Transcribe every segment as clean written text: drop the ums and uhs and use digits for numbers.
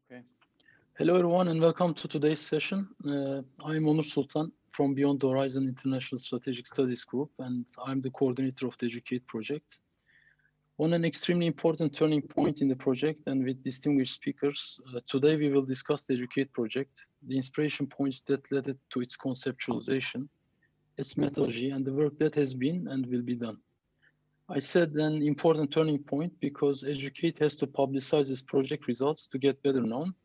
Okay. Hello, everyone, and welcome to today's session. I'm Onur Sultan from Beyond the Horizon International Strategic Studies Group, and I'm the coordinator of the EDUC8 Project. On an extremely important turning point in the project and with distinguished speakers, today we will discuss the EDUC8 Project, the inspiration points that led it to its conceptualization, its methodology, and the work that has been and will be done. I said an important turning point because EDUC8 has to publicize its project results to get better known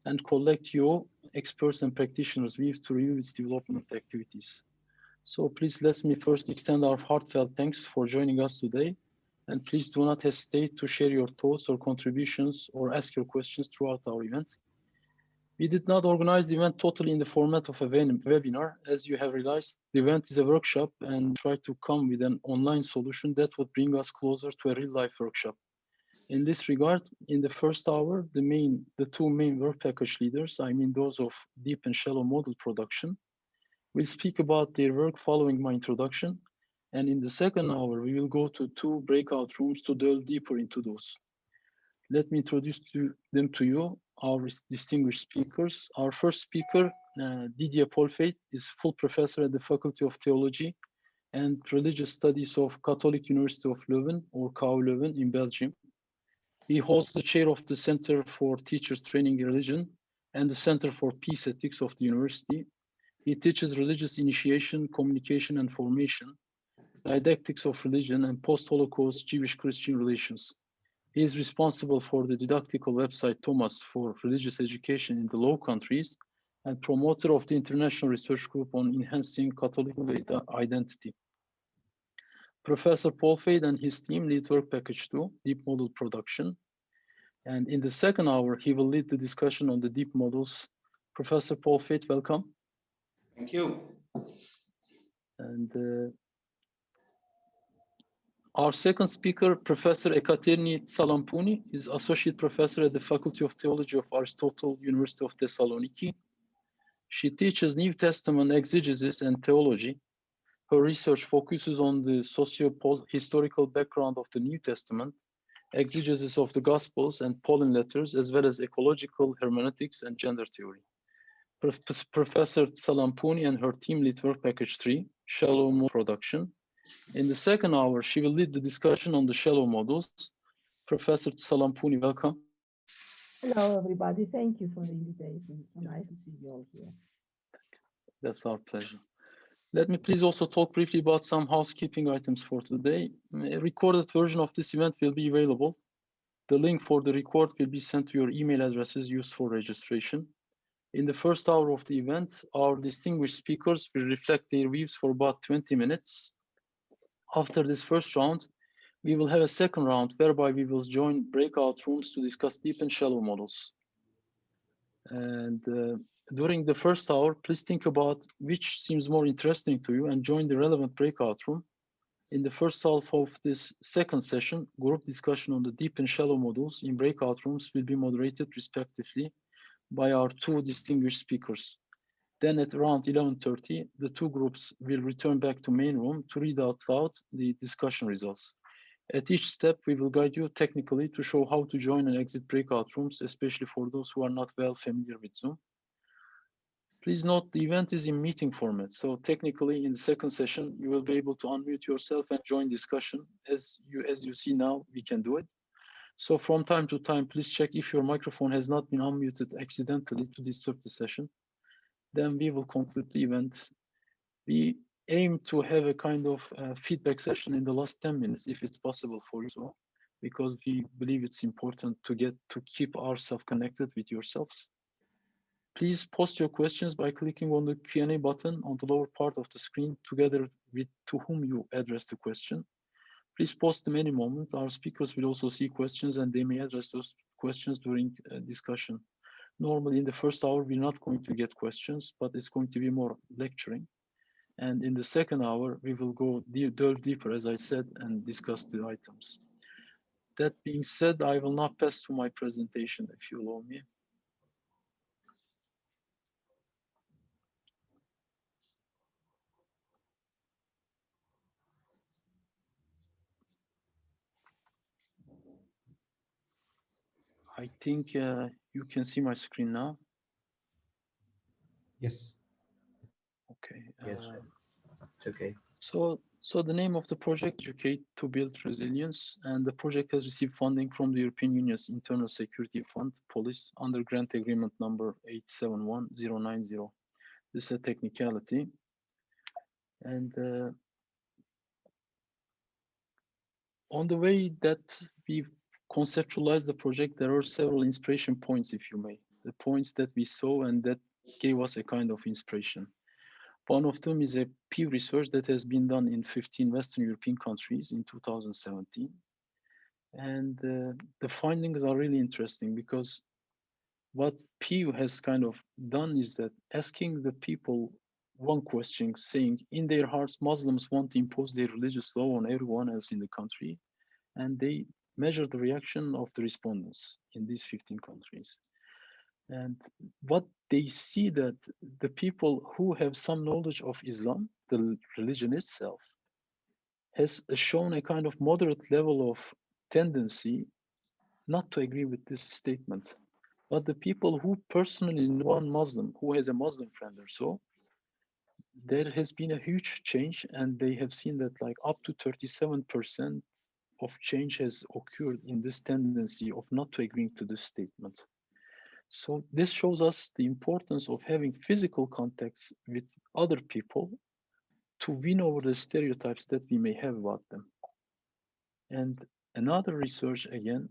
and collect your experts and practitioners' views to review its development activities. So please let me first extend our heartfelt thanks for joining us today. And please do not hesitate to share your thoughts or contributions or ask your questions throughout our event. We did not organize the event totally in the format of a webinar. As you have realized, the event is a workshop and try to come with an online solution that would bring us closer to a real-life workshop. In this regard, in the first hour, the two main work package leaders, I mean those of deep and shallow model production, will speak about their work following my introduction. And in the second hour, we will go to two breakout rooms to delve deeper into those. Let me introduce them to you, our distinguished speakers. Our first speaker, Didier Polfeit, is full professor at the Faculty of Theology and Religious Studies of Catholic University of Leuven, or KU Leuven in Belgium. He holds the chair of the Center for Teachers Training in Religion and the Center for Peace Ethics of the university. He teaches religious initiation, communication and formation, didactics of religion, and post-Holocaust Jewish-Christian relations. He is responsible for the didactical website Thomas for religious education in the Low Countries and promoter of the International Research Group on Enhancing Catholic Identity. Professor Polfeit and his team lead work package 2, deep model production. And in the second hour, he will lead the discussion on the deep models. Professor Polfeit, welcome. Thank you. And our second speaker, Professor Ekaterini Tsalampuni, is Associate Professor at the Faculty of Theology of Aristotle, University of Thessaloniki. She teaches New Testament exegesis and theology. Her research focuses on the socio-historical background of the New Testament, exegesis of the Gospels and Pauline letters, as well as ecological hermeneutics and gender theory. Professor Tsalampuni and her team lead work package 3, shallow model production. In the second hour, she will lead the discussion on the shallow models. Professor Tsalampuni, welcome. Hello, everybody. Thank you for the invitation. It's so nice to see you all here. That's our pleasure. Let me please also talk briefly about some housekeeping items for today. A recorded version of this event will be available. The link for the record will be sent to your email addresses used for registration. In the first hour of the event, our distinguished speakers will reflect their views for about 20 minutes. After this first round, we will have a second round whereby we will join breakout rooms to discuss deep and shallow models. And during the first hour, please think about which seems more interesting to you and join the relevant breakout room. In the first half of this second session, group discussion on the deep and shallow models in breakout rooms will be moderated respectively by our two distinguished speakers. Then at around 11:30, the two groups will return back to main room to read out loud the discussion results. At each step, we will guide you technically to show how to join and exit breakout rooms, especially for those who are not well familiar with Zoom. Please note the event is in meeting format, so technically in the second session, you will be able to unmute yourself and join discussion. As you see now, we can do it. So from time to time, please check if your microphone has not been unmuted accidentally to disturb the session. Then we will conclude the event. We aim to have a kind of feedback session in the last 10 minutes, if it's possible for you, so, because we believe it's important to keep ourselves connected with yourselves. Please post your questions by clicking on the Q&A button on the lower part of the screen together with to whom you address the question. Please post them any moment. Our speakers will also see questions and they may address those questions during discussion. Normally in the first hour, we're not going to get questions, but it's going to be more lecturing. And in the second hour, we will delve deeper, as I said, and discuss the items. That being said, I will now pass to my presentation, if you allow me. I think you can see my screen now. Yes. Okay. Yes, it's okay. So the name of the project, EDUC8 to build resilience, and the project has received funding from the European Union's Internal Security Fund, Police, under grant agreement number 871090. This is a technicality. And on the way that we conceptualized the project, there are several inspiration points, if you may, the points that we saw and that gave us a kind of inspiration. One of them is a Pew research that has been done in 15 Western European countries in 2017. And the findings are really interesting because what Pew has kind of done is that asking the people one question saying, in their hearts, Muslims want to impose their religious law on everyone else in the country. And they measure the reaction of the respondents in these 15 countries. And what they see that the people who have some knowledge of Islam, the religion itself, has shown a kind of moderate level of tendency not to agree with this statement. But the people who personally know one Muslim, who has a Muslim friend or so, there has been a huge change, and they have seen that like up to 37% of change has occurred in this tendency of not to agreeing to this statement. So this shows us the importance of having physical contacts with other people to win over the stereotypes that we may have about them. And another research, again,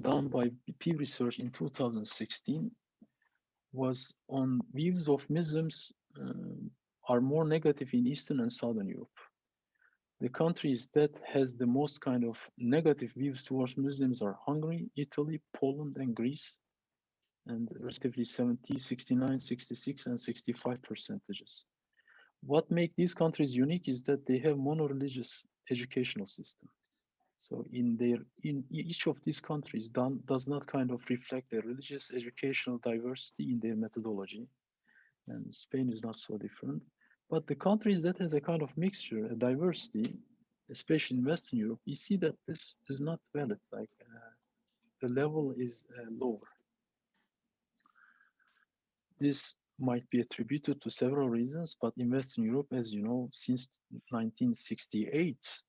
done by Pew Research in 2016, was on views of Muslims are more negative in Eastern and Southern Europe. The countries that has the most kind of negative views towards Muslims are Hungary, Italy, Poland, and Greece, and respectively 70, 69, 66, and 65 percentages. What makes these countries unique is that they have mono-religious educational system. So in each of these countries does not kind of reflect their religious educational diversity in their methodology. And Spain is not so different. But the countries that has a kind of mixture, a diversity, especially in Western Europe, you see that this is not valid. Like the level is lower. This might be attributed to several reasons, but in Western Europe, as you know, since 1968,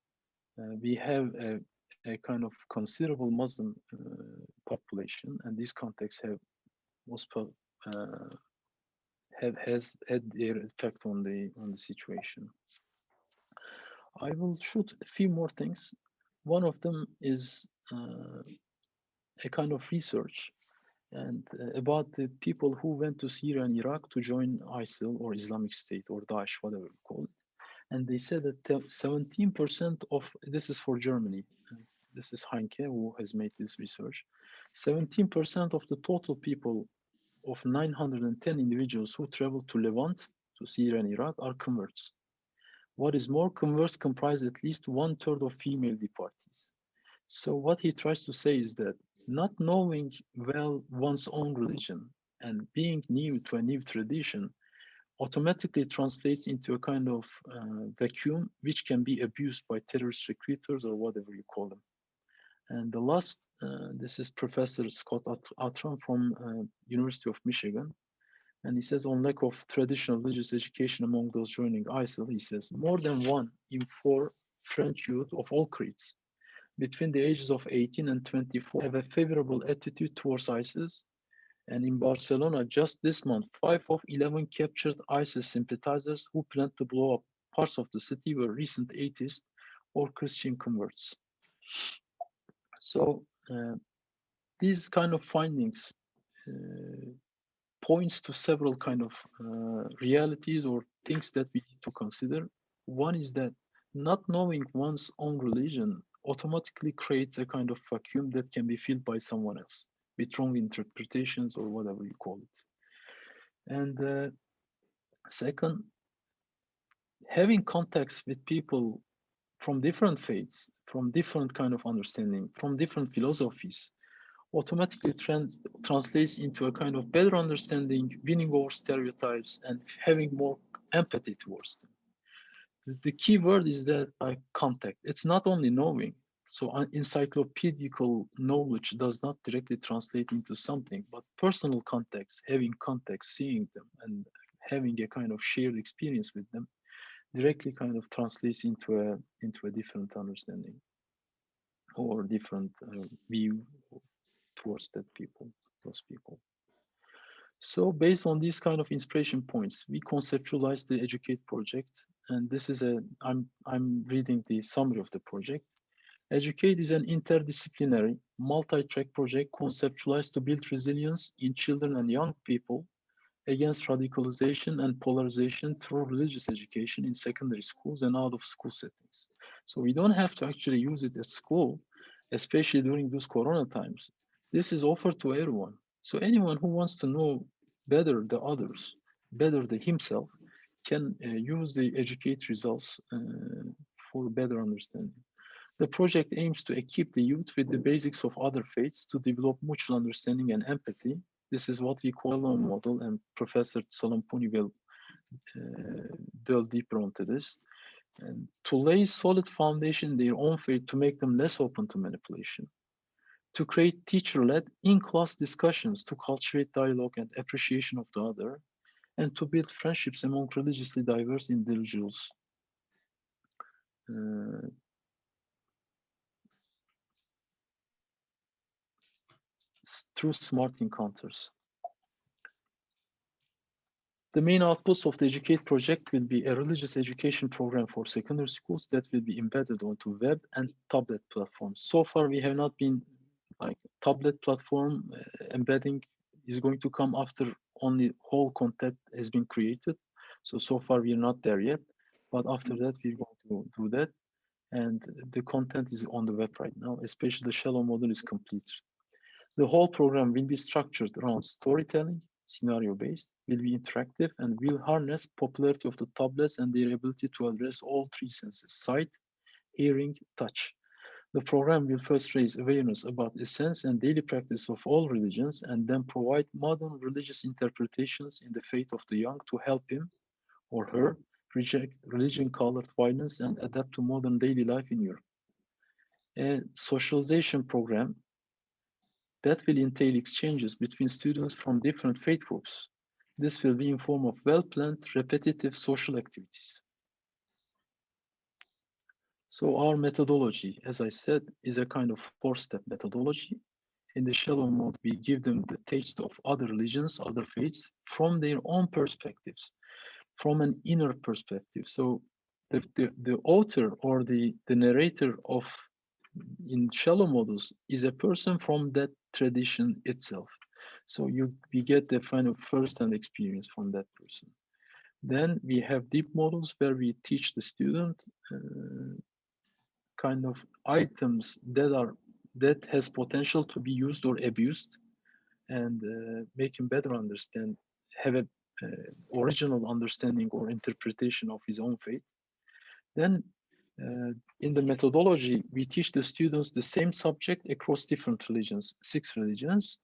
we have a kind of considerable Muslim population, and these contexts have has had their effect on the situation. I will shoot a few more things. One of them is a kind of research and about the people who went to Syria and Iraq to join ISIL or Islamic State or Daesh, whatever you call it. And they said that 17% of, this is for Germany, this is Heinke who has made this research, 17% of the total people of 910 individuals who traveled to Levant, to Syria and Iraq, are converts. What is more, converts comprise at least 1/3 of female deportees. So what he tries to say is that not knowing well one's own religion and being new to a new tradition automatically translates into a kind of vacuum which can be abused by terrorist recruiters or whatever you call them. And the last, this is Professor Scott Atram from University of Michigan. And he says on lack of traditional religious education among those joining ISIL, he says more than 1 in 4 French youth of all creeds between the ages of 18 and 24 have a favorable attitude towards ISIS. And in Barcelona, just this month, 5 of 11 captured ISIS sympathizers who planned to blow up parts of the city were recent atheists or Christian converts. So these kind of findings points to several kind of realities or things that we need to consider. One is that not knowing one's own religion automatically creates a kind of vacuum that can be filled by someone else with wrong interpretations or whatever you call it. And second, having contacts with people from different faiths, from different kind of understanding, from different philosophies, automatically translates into a kind of better understanding, winning over stereotypes, and having more empathy towards them. The key word is that contact. It's not only knowing, So encyclopedical knowledge does not directly translate into something, but personal context, having context, seeing them, and having a kind of shared experience with them directly kind of translates into a different understanding or different view towards those people. So based on these kind of inspiration points, we conceptualized the EDUC8 project, and this is I'm reading the summary of the project. EDUC8 is an interdisciplinary, multi-track project conceptualized to build resilience in children and young people against radicalisation and polarization through religious education in secondary schools and out of school settings. So we don't have to actually use it at school, especially during those corona times. This is offered to everyone. So anyone who wants to know better the others, better the himself, can use the EDUC8 results for better understanding. The project aims to equip the youth with the basics of other faiths to develop mutual understanding and empathy. This is what we call a law model, and Professor Salampuni will delve deeper onto this. And to lay solid foundation in their own faith to make them less open to manipulation. To create teacher-led in-class discussions to cultivate dialogue and appreciation of the other, and to build friendships among religiously diverse individuals. Through smart encounters. The main outputs of the EDUC8 project will be a religious education program for secondary schools that will be embedded onto web and tablet platforms. So far, we have not been like tablet platform embedding is going to come after only whole content has been created. So far we're not there yet, but after that we're going to do that. And the content is on the web right now, especially the shallow model is complete. The whole program will be structured around storytelling, scenario-based, will be interactive, and will harness popularity of the tablets and their ability to address all three senses: sight, hearing, touch. The program will first raise awareness about the essence and daily practice of all religions, and then provide modern religious interpretations in the faith of the young to help him or her reject religion-colored violence and adapt to modern daily life in Europe. A socialization program that will entail exchanges between students from different faith groups. This will be in form of well-planned, repetitive social activities. So our methodology, as I said, is a kind of four-step methodology. In the shallow mode, we give them the taste of other religions, other faiths, from their own perspectives, from an inner perspective. So the author or the narrator of in shallow models is a person from that tradition itself. So we get the kind of first-hand experience from that person. Then we have deep models where we teach the student kind of items that has potential to be used or abused, and make him better understand, have a original understanding or interpretation of his own faith. Then in the methodology, we teach the students the same subject across different religions, 6 religions.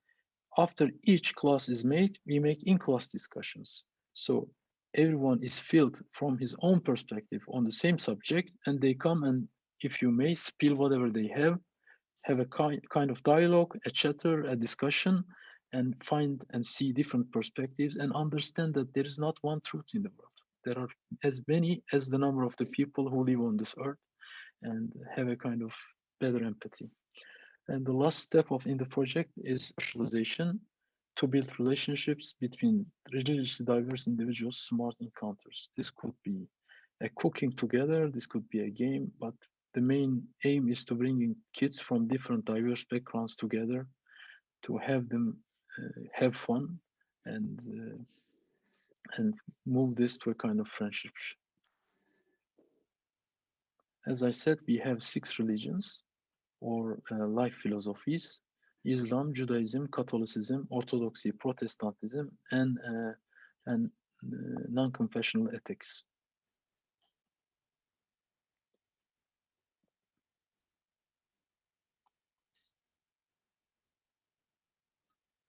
After each class is made, we make in-class discussions. So everyone is filled from his own perspective on the same subject, and they come and, if you may, spill whatever they have a kind of dialogue, a chatter, a discussion, and find and see different perspectives and understand that there is not one truth in the world. There are as many as the number of the people who live on this earth, and have a kind of better empathy. And the last step in the project is socialization, to build relationships between religiously diverse individuals, smart encounters. This could be a cooking together, this could be a game, but the main aim is to bring kids from different diverse backgrounds together, to have them have fun and move this to a kind of friendship. As I said, we have 6 religions or life philosophies: Islam, Judaism, Catholicism, Orthodoxy, Protestantism, and non-confessional ethics.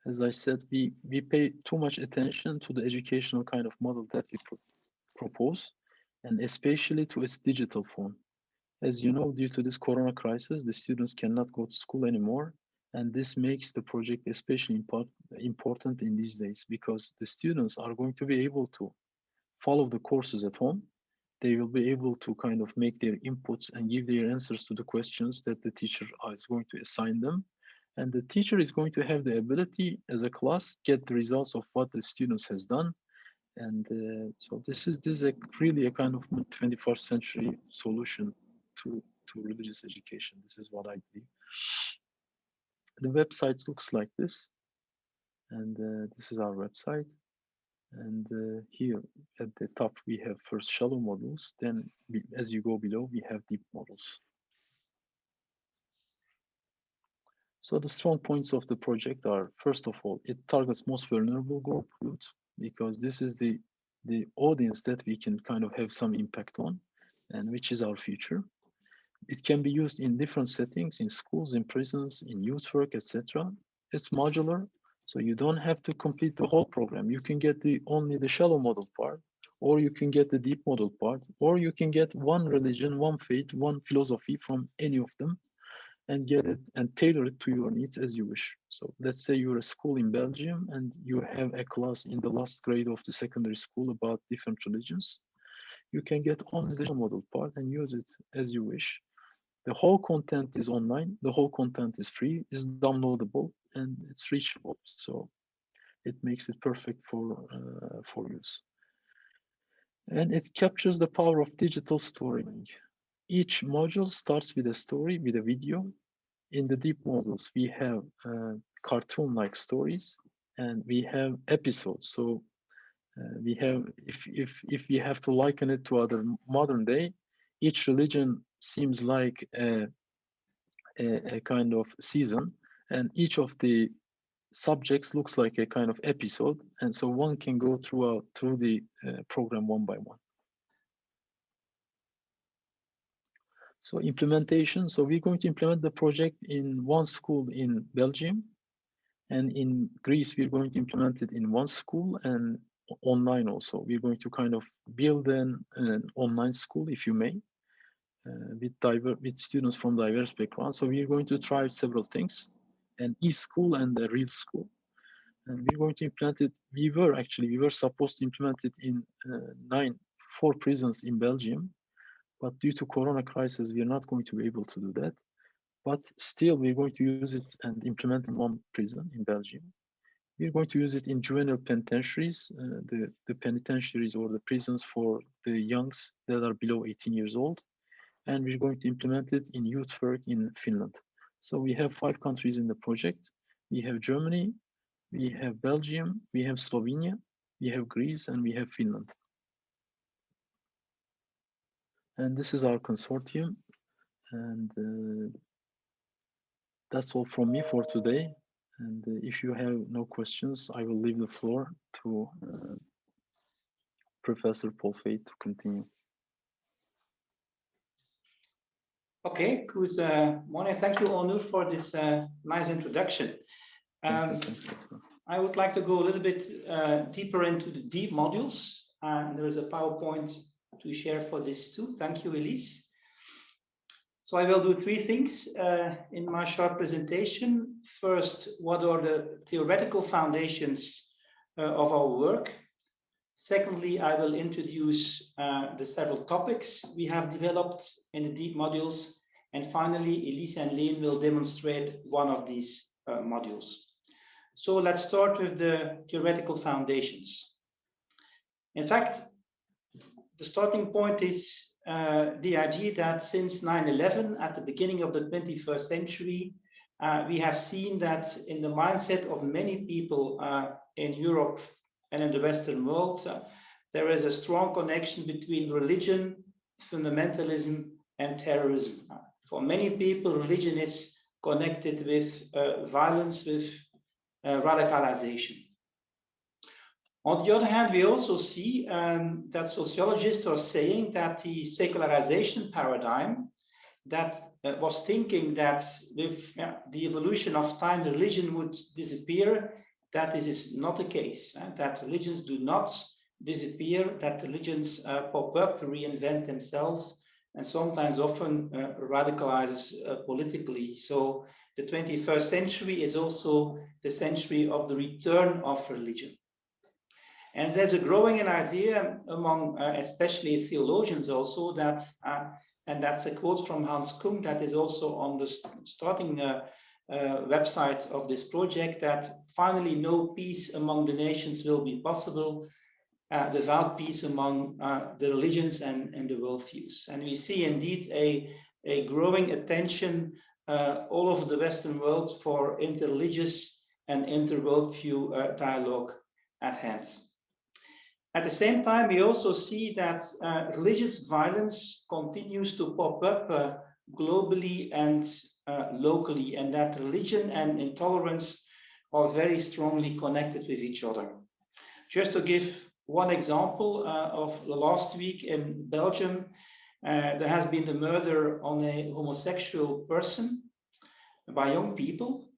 As I said, we pay too much attention to the educational kind of model that we propose, and especially to its digital form. As you know, due to this corona crisis, the students cannot go to school anymore. And this makes the project especially important in these days because the students are going to be able to follow the courses at home. They will be able to kind of make their inputs and give their answers to the questions that the teacher is going to assign them. And the teacher is going to have the ability as a class get the results of what the students has done. And so this is really a kind of 21st century solution to religious education. This is what I believe. The website looks like this. And this is our website. And here at the top, we have first shallow models. Then as you go below, we have deep models. So the strong points of the project are, first of all, it targets most vulnerable group youth because this is the audience that we can kind of have some impact on and which is our future. It can be used in different settings, in schools, in prisons, in youth work, etc. It's modular, so you don't have to complete the whole program. You can get only the shallow model part, or you can get the deep model part, or you can get one religion, one faith, one philosophy from any of them and get it and tailor it to your needs as you wish. So let's say you're a school in Belgium and you have a class in the last grade of the secondary school about different religions. You can get only the model part and use it as you wish. The whole content is online, the whole content is free, is downloadable, and it's reachable. So it makes it perfect for use. And it captures the power of digital storytelling. Each module starts with a story, with a video. In the deep models, we have cartoon-like stories, and we have episodes. So we have, if we have to liken it to other modern day, each religion seems like a kind of season, and each of the subjects looks like a kind of episode, and so one can go through the program one by one. So implementation. So we're going to implement the project in one school in Belgium, and in Greece we're going to implement it in one school and online also. We're going to kind of build an online school, if you may. With students from diverse backgrounds. So we're going to try several things, an e-school and a real school. And we're going to implement it. We were supposed to implement it in 4 prisons in Belgium, but due to Corona crisis, we are not going to be able to do that. But still, we're going to use it and implement in 1 prison in Belgium. We're going to use it in juvenile penitentiaries, the penitentiaries or the prisons for the youngs that are below 18 years old. And we're going to implement it in youth work in Finland. So we have 5 countries in the project. We have Germany, we have Belgium, we have Slovenia, we have Greece, and we have Finland. And this is our consortium. And that's all from me for today. And if you have no questions, I will leave the floor to Professor Paul Fate to continue. Okay, good morning. Thank you, Onur, for this nice introduction. I would like to go a little bit deeper into the deep modules. There is a PowerPoint to share for this too. Thank you, Elise. So I will do 3 things in my short presentation. First, what are the theoretical foundations of our work? Secondly, I will introduce the several topics we have developed in the deep modules. And finally, Elise and Leen will demonstrate one of these modules. So let's start with the theoretical foundations. In fact, the starting point is the idea that since 9/11, at the beginning of the 21st century, we have seen that in the mindset of many people in Europe and in the Western world, there is a strong connection between religion, fundamentalism, and terrorism. For many people, religion is connected with violence, with radicalisation. On the other hand, we also see that sociologists are saying that the secularization paradigm that was thinking that with the evolution of time, religion would disappear, that this is not the case, that religions do not disappear, that religions pop up, reinvent themselves, and sometimes often radicalizes politically. So the 21st century is also the century of the return of religion. And there's a growing idea among especially theologians also that, and that's a quote from Hans Kung that is also on the starting website of this project, that finally no peace among the nations will be possible without peace among the religions and the worldviews. And we see indeed a growing attention all over the Western world for interreligious and inter-worldview dialogue at hand. At the same time, we also see that religious violence continues to pop up globally and locally, and that religion and intolerance are very strongly connected with each other. Just to give one example of the last week in Belgium, there has been the murder on a homosexual person by young people.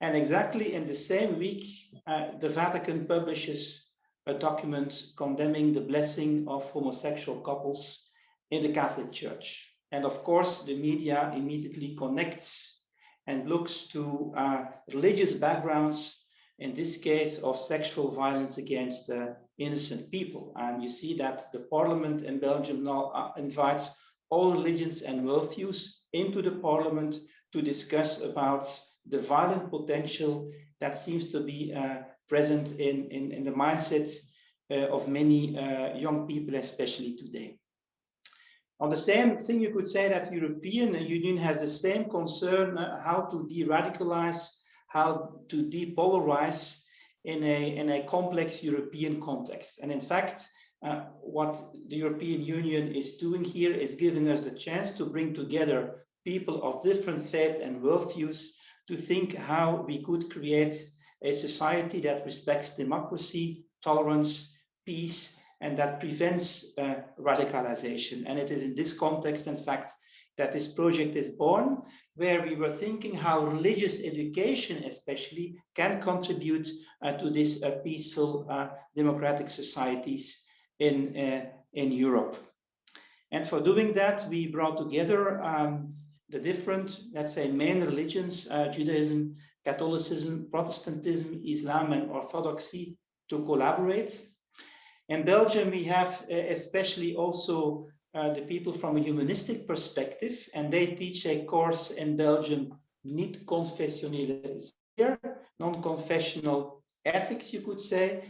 And exactly in the same week, the Vatican publishes a document condemning the blessing of homosexual couples in the Catholic Church. And of course, the media immediately connects and looks to religious backgrounds, in this case of sexual violence against innocent people. And you see that the parliament in Belgium now invites all religions and worldviews into the parliament to discuss about the violent potential that seems to be present in the mindsets of many young people, especially today. On the same thing, you could say that the European Union has the same concern how to de-radicalize, how to depolarize in a complex European context. And in fact, what the European Union is doing here is giving us the chance to bring together people of different faith and worldviews to think how we could create a society that respects democracy, tolerance, peace, and that prevents radicalization. And it is in this context, in fact, that this project is born, where we were thinking how religious education especially can contribute to this peaceful democratic societies in Europe. And for doing that, we brought together the different, let's say, main religions, Judaism, Catholicism, Protestantism, Islam, and Orthodoxy, to collaborate. In Belgium, we have especially also the people from a humanistic perspective, and they teach a course in Belgium, niet-confessionele zeer, non-confessional ethics, you could say.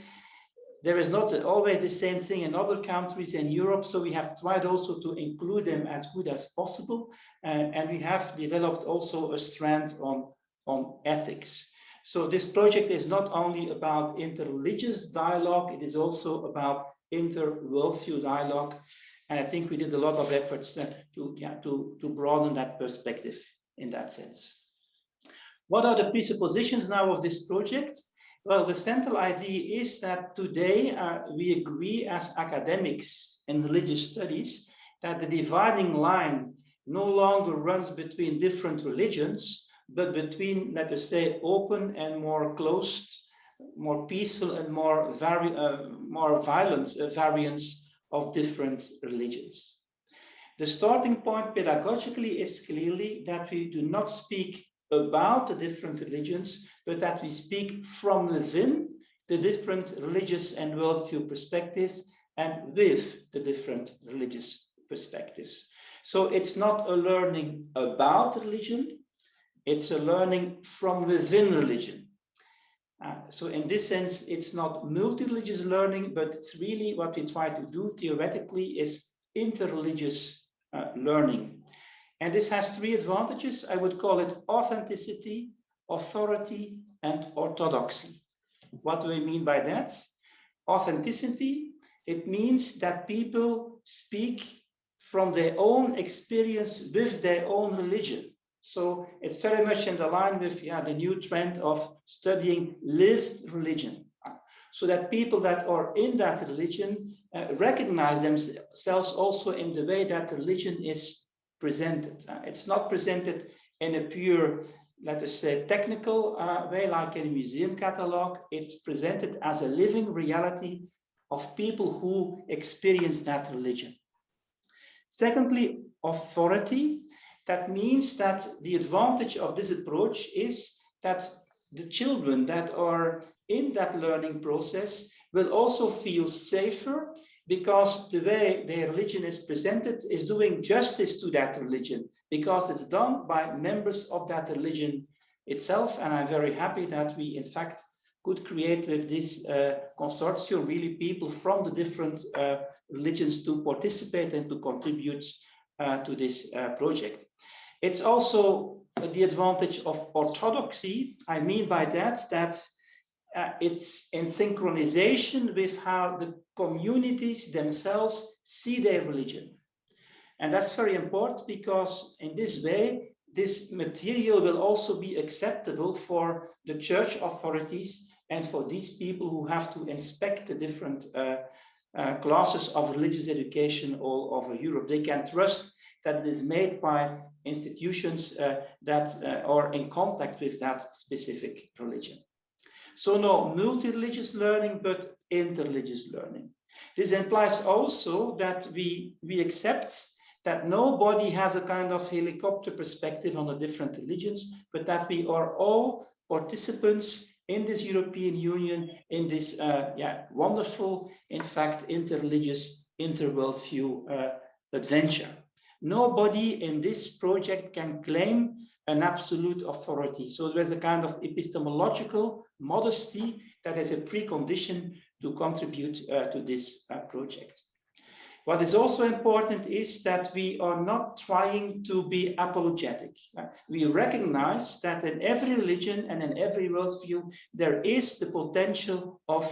There is not always the same thing in other countries in Europe, so we have tried also to include them as good as possible, and we have developed also a strand on ethics. So this project is not only about interreligious dialogue, it is also about inter-worldview dialogue. And I think we did a lot of efforts to broaden that perspective in that sense. What are the presuppositions now of this project? Well, the central idea is that today we agree as academics in religious studies that the dividing line no longer runs between different religions, but between, let us say, open and more closed, more peaceful and more violent variants of different religions. The starting point pedagogically is clearly that we do not speak about the different religions, but that we speak from within the different religious and worldview perspectives and with the different religious perspectives. So it's not a learning about religion, it's a learning from within religion. So in this sense, it's not multi-religious learning, but it's really what we try to do theoretically is interreligious learning. And this has three advantages. I would call it authenticity, authority, and orthodoxy. What do I mean by that? Authenticity, it means that people speak from their own experience with their own religion. So it's very much in the line with the new trend of studying lived religion. So that people that are in that religion recognize themselves also in the way that religion is presented. It's not presented in a pure, let us say, technical way like in a museum catalog. It's presented as a living reality of people who experience that religion. Secondly, authority. That means that the advantage of this approach is that the children that are in that learning process will also feel safer, because the way their religion is presented is doing justice to that religion, because it's done by members of that religion itself. And I'm very happy that we, in fact, could create with this consortium really people from the different religions to participate and to contribute to this project. It's also the advantage of orthodoxy. I mean by that, it's in synchronization with how the communities themselves see their religion. And that's very important, because in this way, this material will also be acceptable for the church authorities and for these people who have to inspect the different classes of religious education all over Europe. They can trust that it is made by institutions that are in contact with that specific religion. So no multi-religious learning, but interreligious learning. This implies also that we accept that nobody has a kind of helicopter perspective on the different religions, but that we are all participants in this European Union, in this wonderful, in fact, interreligious, interworldview adventure. Nobody in this project can claim an absolute authority. So there's a kind of epistemological modesty that is a precondition to contribute to this project. What is also important is that we are not trying to be apologetic. We recognize that in every religion and in every worldview, there is the potential of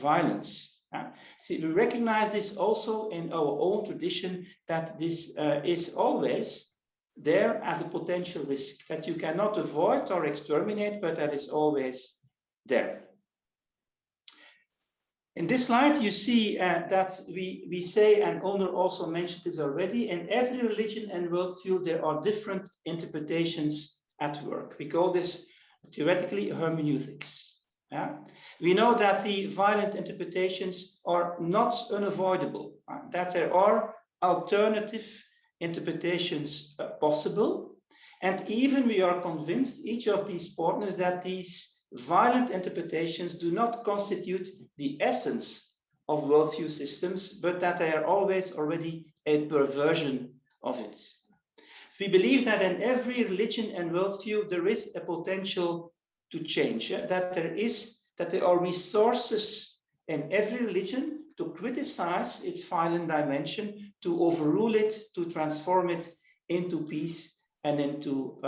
violence. See, we recognize this also in our own tradition, that this is always there as a potential risk that you cannot avoid or exterminate, but that is always there. In this slide, you see that we say, and Onur also mentioned this already, in every religion and worldview, there are different interpretations at work. We call this theoretically hermeneutics. Yeah? We know that the violent interpretations are not unavoidable, that there are alternative interpretations possible. And even we are convinced, each of these partners, that these violent interpretations do not constitute the essence of worldview systems, but that they are always already a perversion of it. We believe that in every religion and worldview, there is a potential to change, that there are resources in every religion to criticize its violent dimension, to overrule it, to transform it into peace and into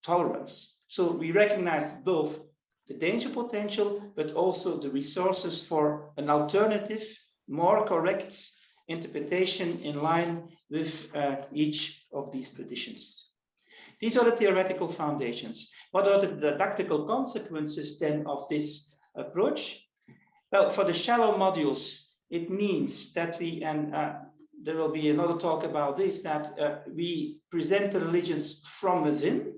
tolerance. So we recognize both the danger potential, but also the resources for an alternative, more correct interpretation in line with each of these traditions. These are the theoretical foundations. What are the didactical consequences then of this approach? Well, for the shallow modules, it means that we, and there will be another talk about this, that we present the religions from within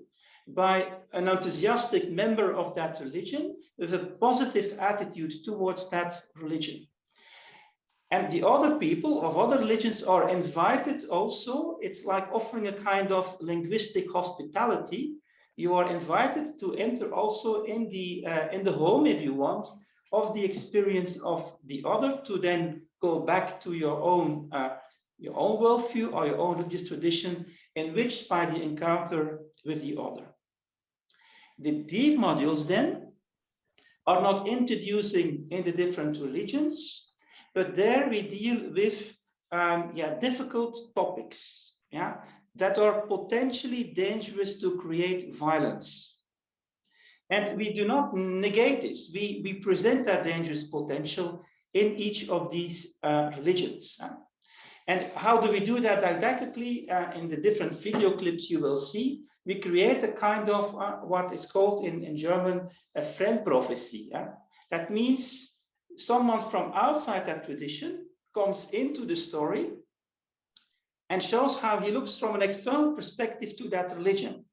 by an enthusiastic member of that religion with a positive attitude towards that religion. And the other people of other religions are invited also. It's like offering a kind of linguistic hospitality. You are invited to enter also in the home, if you want, of the experience of the other, to then go back to your own worldview or your own religious tradition, enriched by the encounter with the other. The deep modules then are not introducing in the different religions, but there we deal with difficult topics that are potentially dangerous to create violence. And we do not negate this. We present that dangerous potential in each of these religions. And how do we do that didactically? In the different video clips you will see, we create a kind of what is called in German a Fremdprophecy. That means someone from outside that tradition comes into the story and shows how he looks from an external perspective to that religion.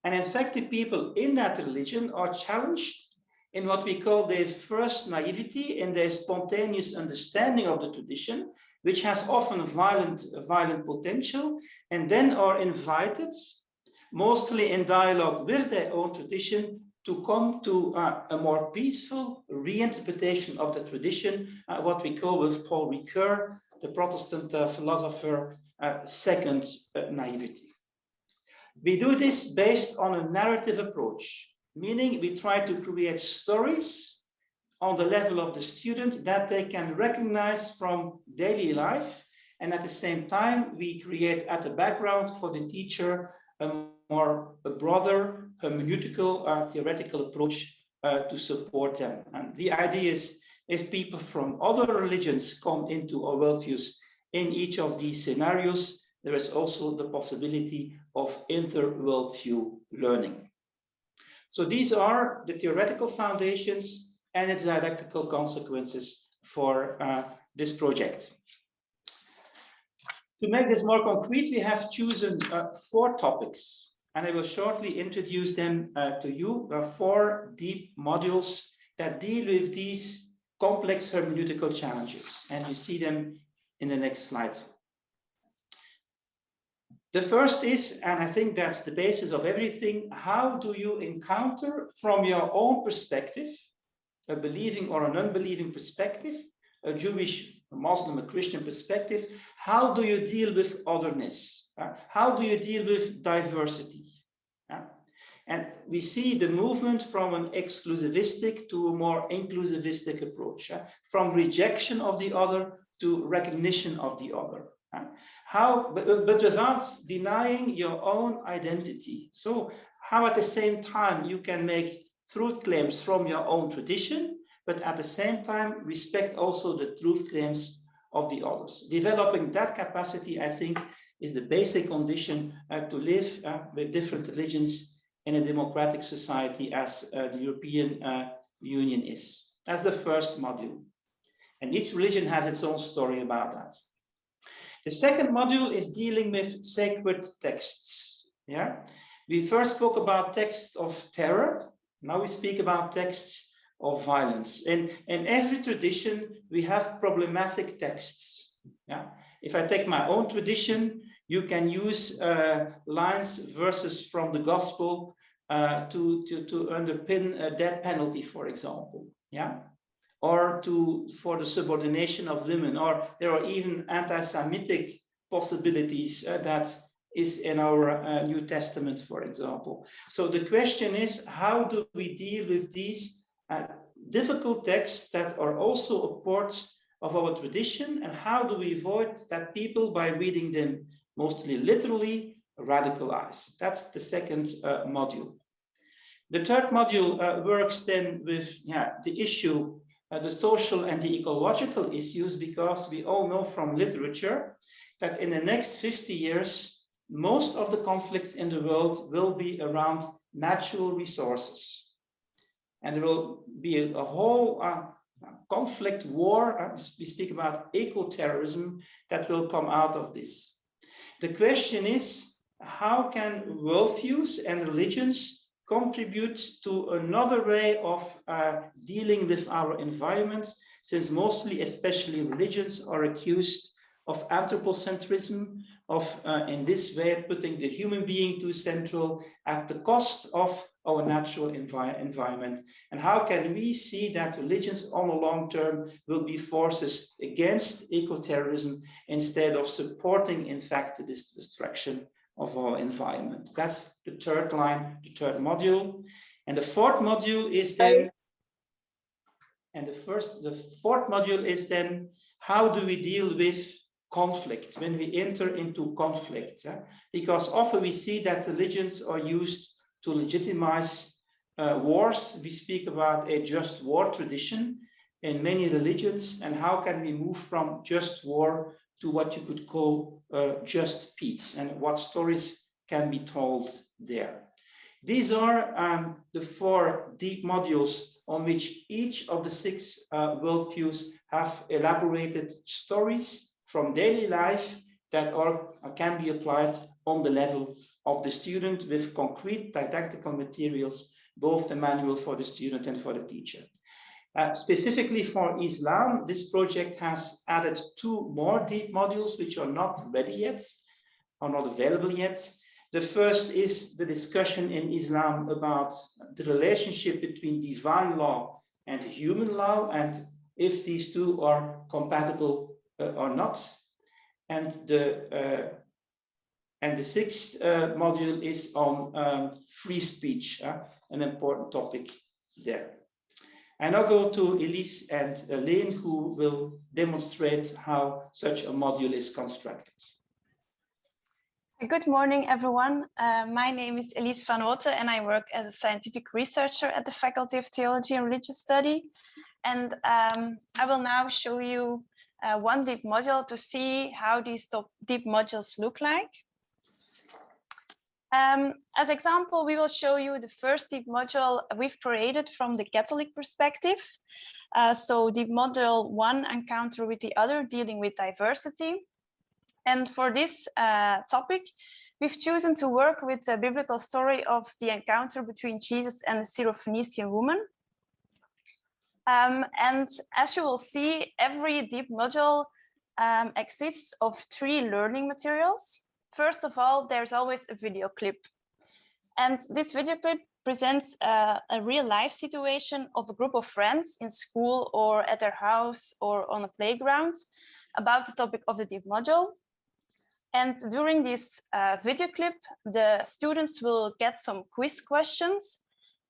And in fact, the people in that religion are challenged in what we call their first naivety, in their spontaneous understanding of the tradition, which has often violent potential, and then are invited, mostly in dialogue with their own tradition, to come to a more peaceful reinterpretation of the tradition, what we call with Paul Ricoeur, the Protestant philosopher, second naivety. We do this based on a narrative approach, meaning we try to create stories on the level of the student that they can recognize from daily life, and at the same time we create at the background for the teacher a broader hermeneutical theoretical approach to support them. And the idea is, if people from other religions come into our worldviews in each of these scenarios, there is also the possibility of inter-worldview learning. So these are the theoretical foundations and its didactical consequences for this project. To make this more concrete, we have chosen 4 topics, and I will shortly introduce them to you. There are 4 deep modules that deal with these complex hermeneutical challenges, and you see them in the next slide. The first is, and I think that's the basis of everything, how do you encounter from your own perspective, a believing or an unbelieving perspective, a Jewish, a Muslim, a Christian perspective, how do you deal with otherness? How do you deal with diversity? And we see the movement from an exclusivistic to a more inclusivistic approach, from rejection of the other to recognition of the other. But without denying your own identity. So how at the same time you can make truth claims from your own tradition, but at the same time respect also the truth claims of the others. Developing that capacity, I think, is the basic condition to live with different religions in a democratic society as the European Union is. That's the first module. And each religion has its own story about that. The second module is dealing with sacred texts. Yeah, we first spoke about texts of terror. Now we speak about texts of violence. In every tradition, we have problematic texts. Yeah, if I take my own tradition, you can use lines, verses from the gospel to underpin a death penalty, for example. Yeah. Or for the subordination of women, or there are even anti-Semitic possibilities that is in our New Testament, for example. So the question is, how do we deal with these difficult texts that are also a part of our tradition, and how do we avoid that people, by reading them mostly literally, radicalize? That's the second module. The third module works then with the issue, the social and the ecological issues, because we all know from literature that in the next 50 years, most of the conflicts in the world will be around natural resources. And there will be a whole conflict war, we speak about eco-terrorism, that will come out of this. The question is, how can worldviews and religions contribute to another way of dealing with our environment, since mostly, especially religions, are accused of anthropocentrism, of in this way putting the human being too central at the cost of our natural environment. And how can we see that religions on the long term will be forces against eco-terrorism instead of supporting, in fact, the destruction of our environment? That's the third line, the third module. And the fourth module is then, the fourth module is then, how do we deal with conflict when we enter into conflict? Because often we see that religions are used to legitimize wars. We speak about a just war tradition in many religions, and how can we move from just war to what you could call just peace, and what stories can be told there. These are the 4 deep modules on which each of the 6 worldviews have elaborated stories from daily life that can be applied on the level of the student with concrete didactical materials, both the manual for the student and for the teacher. Specifically for Islam, this project has added 2 more deep modules which are not ready yet, are not available yet. The first is the discussion in Islam about the relationship between divine law and human law, and if these two are compatible or not. And the 6th module is on free speech, an important topic there. I now go to Elise and Leen, who will demonstrate how such a module is constructed. Good morning, everyone. My name is Elise van Wotte, and I work as a scientific researcher at the Faculty of Theology and Religious Study. And I will now show you one deep module to see how these deep modules look like. As example, we will show you the first deep module we've created from the Catholic perspective. So deep module 1, encounter with the other, dealing with diversity. And for this topic, we've chosen to work with the biblical story of the encounter between Jesus and the Syrophoenician woman. And as you will see, every deep module exists of 3 learning materials. First of all, there's always a video clip. And this video clip presents a real life situation of a group of friends in school or at their house or on a playground about the topic of the deep module. And during this video clip, the students will get some quiz questions.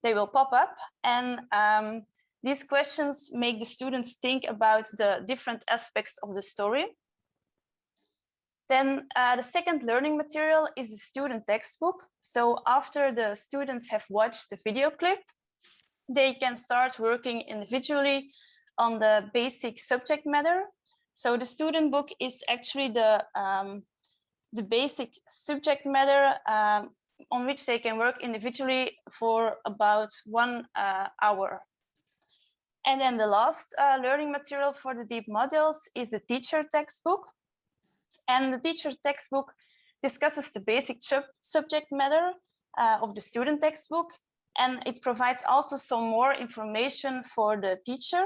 They will pop up, and these questions make the students think about the different aspects of the story. Then the second learning material is the student textbook. So after the students have watched the video clip, they can start working individually on the basic subject matter. So the student book is actually the basic subject matter on which they can work individually for about 1 hour. And then the last learning material for the deep modules is the teacher textbook. And the teacher textbook discusses the basic subject matter of the student textbook, and it provides also some more information for the teacher.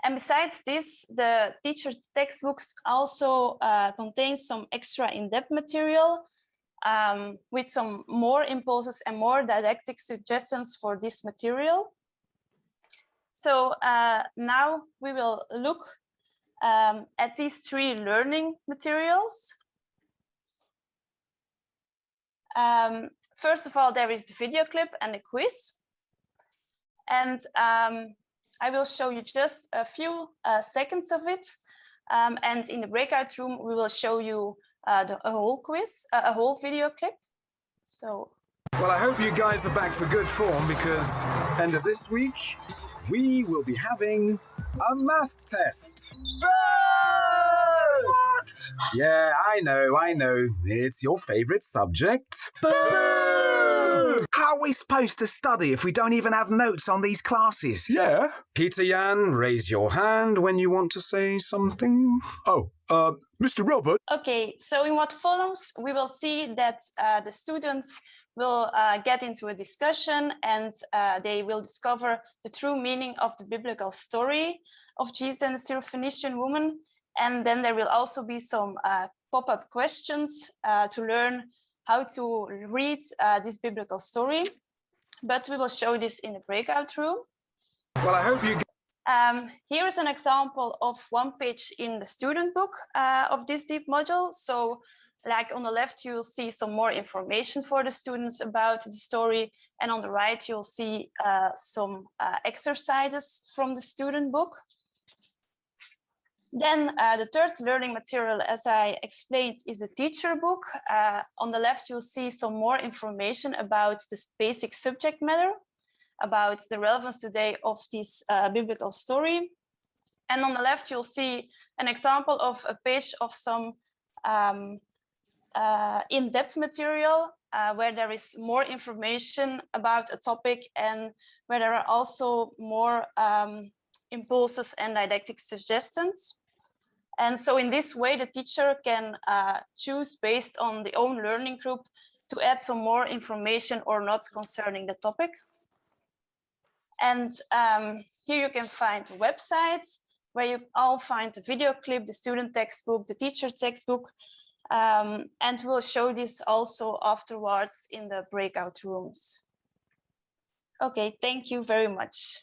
And besides this, the teacher textbooks also contain some extra in-depth material with some more impulses and more didactic suggestions for this material. So now we will look at these 3 learning materials. First of all, there is the video clip and the quiz. And I will show you just a few seconds of it. And in the breakout room, we will show you a whole quiz, a whole video clip. So. Well, I hope you guys are back for good form, because end of this week, we will be having a math test. What? Yeah, I know. It's your favorite subject. Boo! How are we supposed to study if we don't even have notes on these classes? Yeah. Peter Jan, raise your hand when you want to say something. Oh, Mr. Robert. Okay, so in what follows, we will see that the students will get into a discussion, and they will discover the true meaning of the biblical story of Jesus and the Syrophoenician woman. And then there will also be some pop-up questions to learn how to read this biblical story. But we will show this in the breakout room. Well, I hope you... Here is an example of one page in the student book of this deep module. So like on the left, you'll see some more information for the students about the story. And on the right, you'll see some exercises from the student book. Then the 3rd learning material, as I explained, is the teacher book. On the left, you'll see some more information about this basic subject matter, about the relevance today of this biblical story. And on the left, you'll see an example of a page of some in-depth material where there is more information about a topic and where there are also more impulses and didactic suggestions. And so in this way, the teacher can choose based on the own learning group to add some more information or not concerning the topic. And here you can find websites where you all find the video clip, the student textbook, the teacher textbook, and we'll show this also afterwards in the breakout rooms. Okay, thank you very much.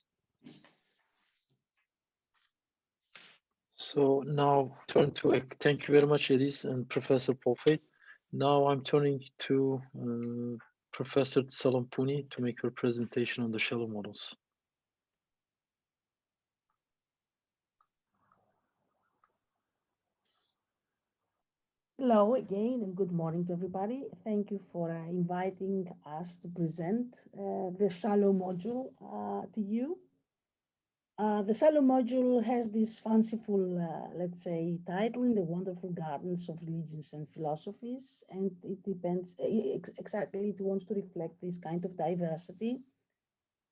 So now turn to, thank you very much, Elise and Professor Polfate. Now I'm turning to Professor Salampuni to make her presentation on the shallow models. Hello again and good morning to everybody. Thank you for inviting us to present the shallow module to you. The shallow module has this fanciful, let's say, title, In the Wonderful Gardens of Religions and Philosophies, and it depends exactly, it wants to reflect this kind of diversity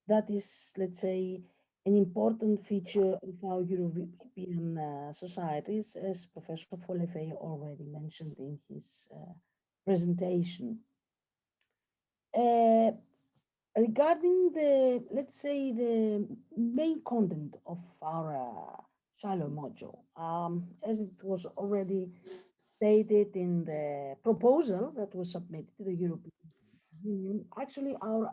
that is, let's say, an important feature of our European societies, as Professor Folefey already mentioned in his presentation. Regarding the, let's say, the main content of our shallow module, as it was already stated in the proposal that was submitted to the European Union, actually our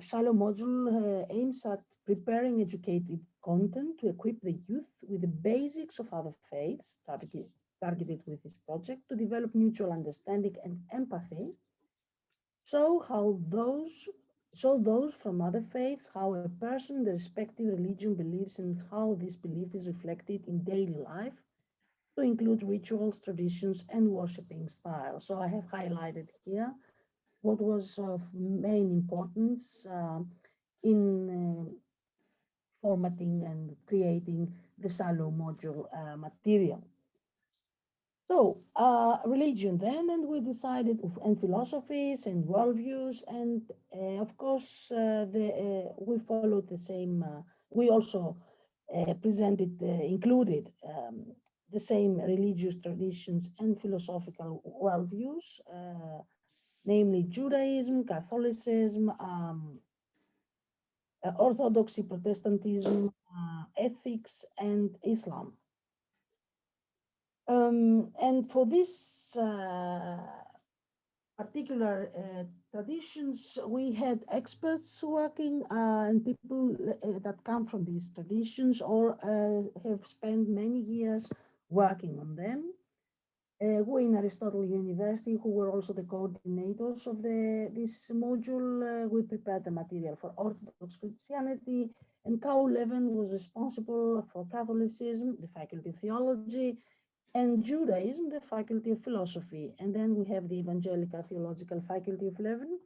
shallow module aims at preparing educative content to equip the youth with the basics of other faiths targeted with this project to develop mutual understanding and empathy. So those from other faiths, how a person in the respective religion believes and how this belief is reflected in daily life, to include rituals, traditions, and worshipping styles. So I have highlighted here what was of main importance in formatting and creating the shallow module material. So religion then, and we decided, and philosophies and worldviews, and of course we followed the same, we also presented, included the same religious traditions and philosophical worldviews, namely Judaism, Catholicism, Orthodoxy, Protestantism, ethics, and Islam. And for this particular traditions, we had experts working and people that come from these traditions or have spent many years working on them. Who in Aristotle University, who were also the coordinators of this module. We prepared the material for Orthodox Christianity, and Carl Levin was responsible for Catholicism, the Faculty of Theology, and Judaism, the Faculty of Philosophy. And then we have the Evangelical Theological Faculty of Leuven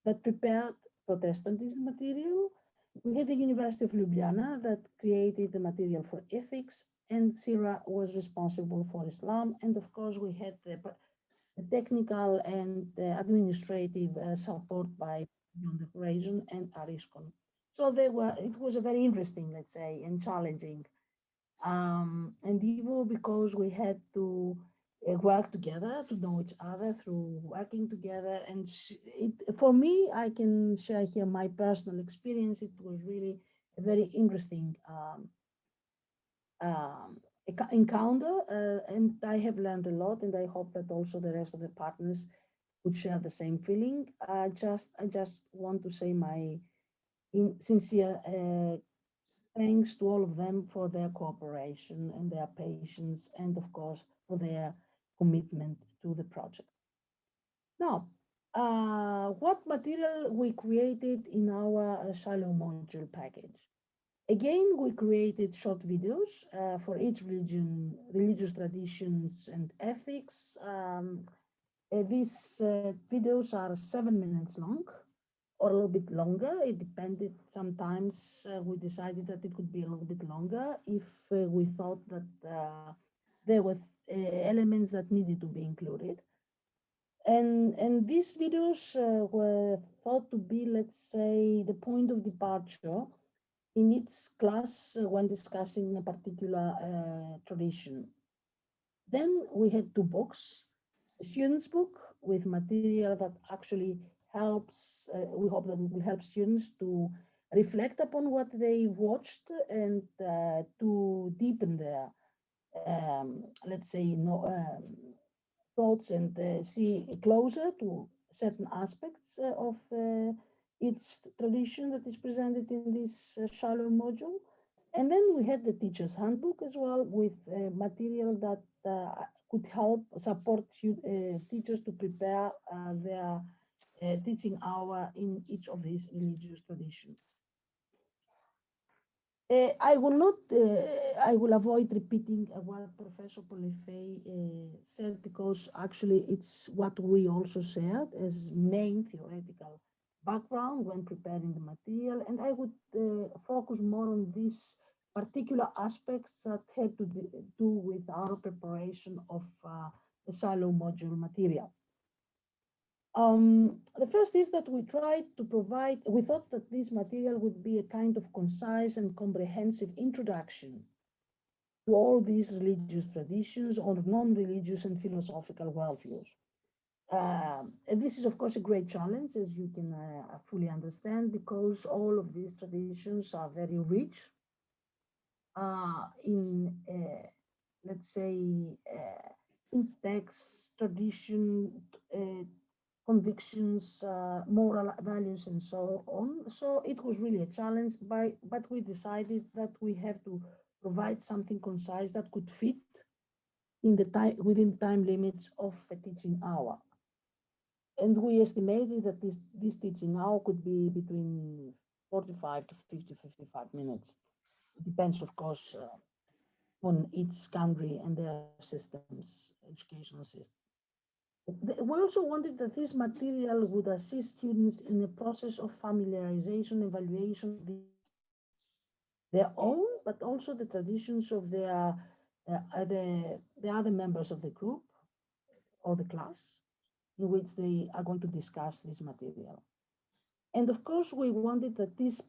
that prepared Protestantism material. We had the University of Ljubljana that created the material for ethics, and Sira was responsible for Islam. And of course, we had the technical and administrative support by Beyond the Horizon and Ariscon. So it was a very interesting, let's say, and challenging endeavor, because we had to work together, to know each other through working together. And for me, I can share here my personal experience. It was really a very interesting encounter, and I have learned a lot, and I hope that also the rest of the partners would share the same feeling. I just want to say my sincere thanks to all of them for their cooperation and their patience, and of course for their commitment to the project. Now, what material we created in our shallow module package? Again, we created short videos for each religion, religious traditions and ethics. These videos are 7 minutes long, or a little bit longer. It depended. Sometimes we decided that it could be a little bit longer if we thought that there were elements that needed to be included. And these videos were thought to be, let's say, the point of departure in each class when discussing a particular tradition. Then we had 2 books, a student's book with material that actually helps, we hope that it will help students to reflect upon what they watched and to deepen their, let's say, thoughts and see closer to certain aspects of its tradition that is presented in this shallow module. And then we had the teacher's handbook as well, with material that could help support teachers to prepare their teaching hour in each of these religious traditions. I will not, I will avoid repeating what Professor Polifei said, because actually it's what we also shared as main theoretical background when preparing the material. And I would focus more on these particular aspects that had to do with our preparation of the silo module material. The first is that we tried to provide, we thought that this material would be a kind of concise and comprehensive introduction to all these religious traditions or non-religious and philosophical worldviews. And this is, of course, a great challenge, as you can fully understand, because all of these traditions are very rich in, let's say, in text, tradition, convictions, moral values, and so on. So it was really a challenge, but we decided that we have to provide something concise that could fit in the time, within the time limits of a teaching hour. And we estimated that this teaching hour could be between 45 to 50, 55 minutes. It depends, of course, on each country and their systems, educational system. We also wanted that this material would assist students in the process of familiarization, evaluation, their own, but also the traditions of their the other members of the group or the class in which they are going to discuss this material. And of course, we wanted that this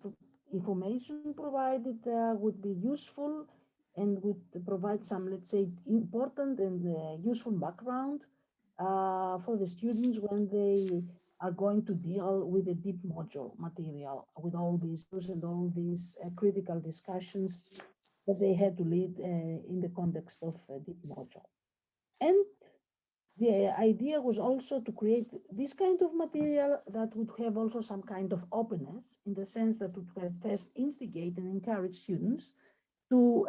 information provided would be useful and would provide some, let's say, important and useful background for the students when they are going to deal with the deep module material, with all these and all these critical discussions that they had to lead in the context of a deep module. And the idea was also to create this kind of material that would have also some kind of openness, in the sense that it would first instigate and encourage students to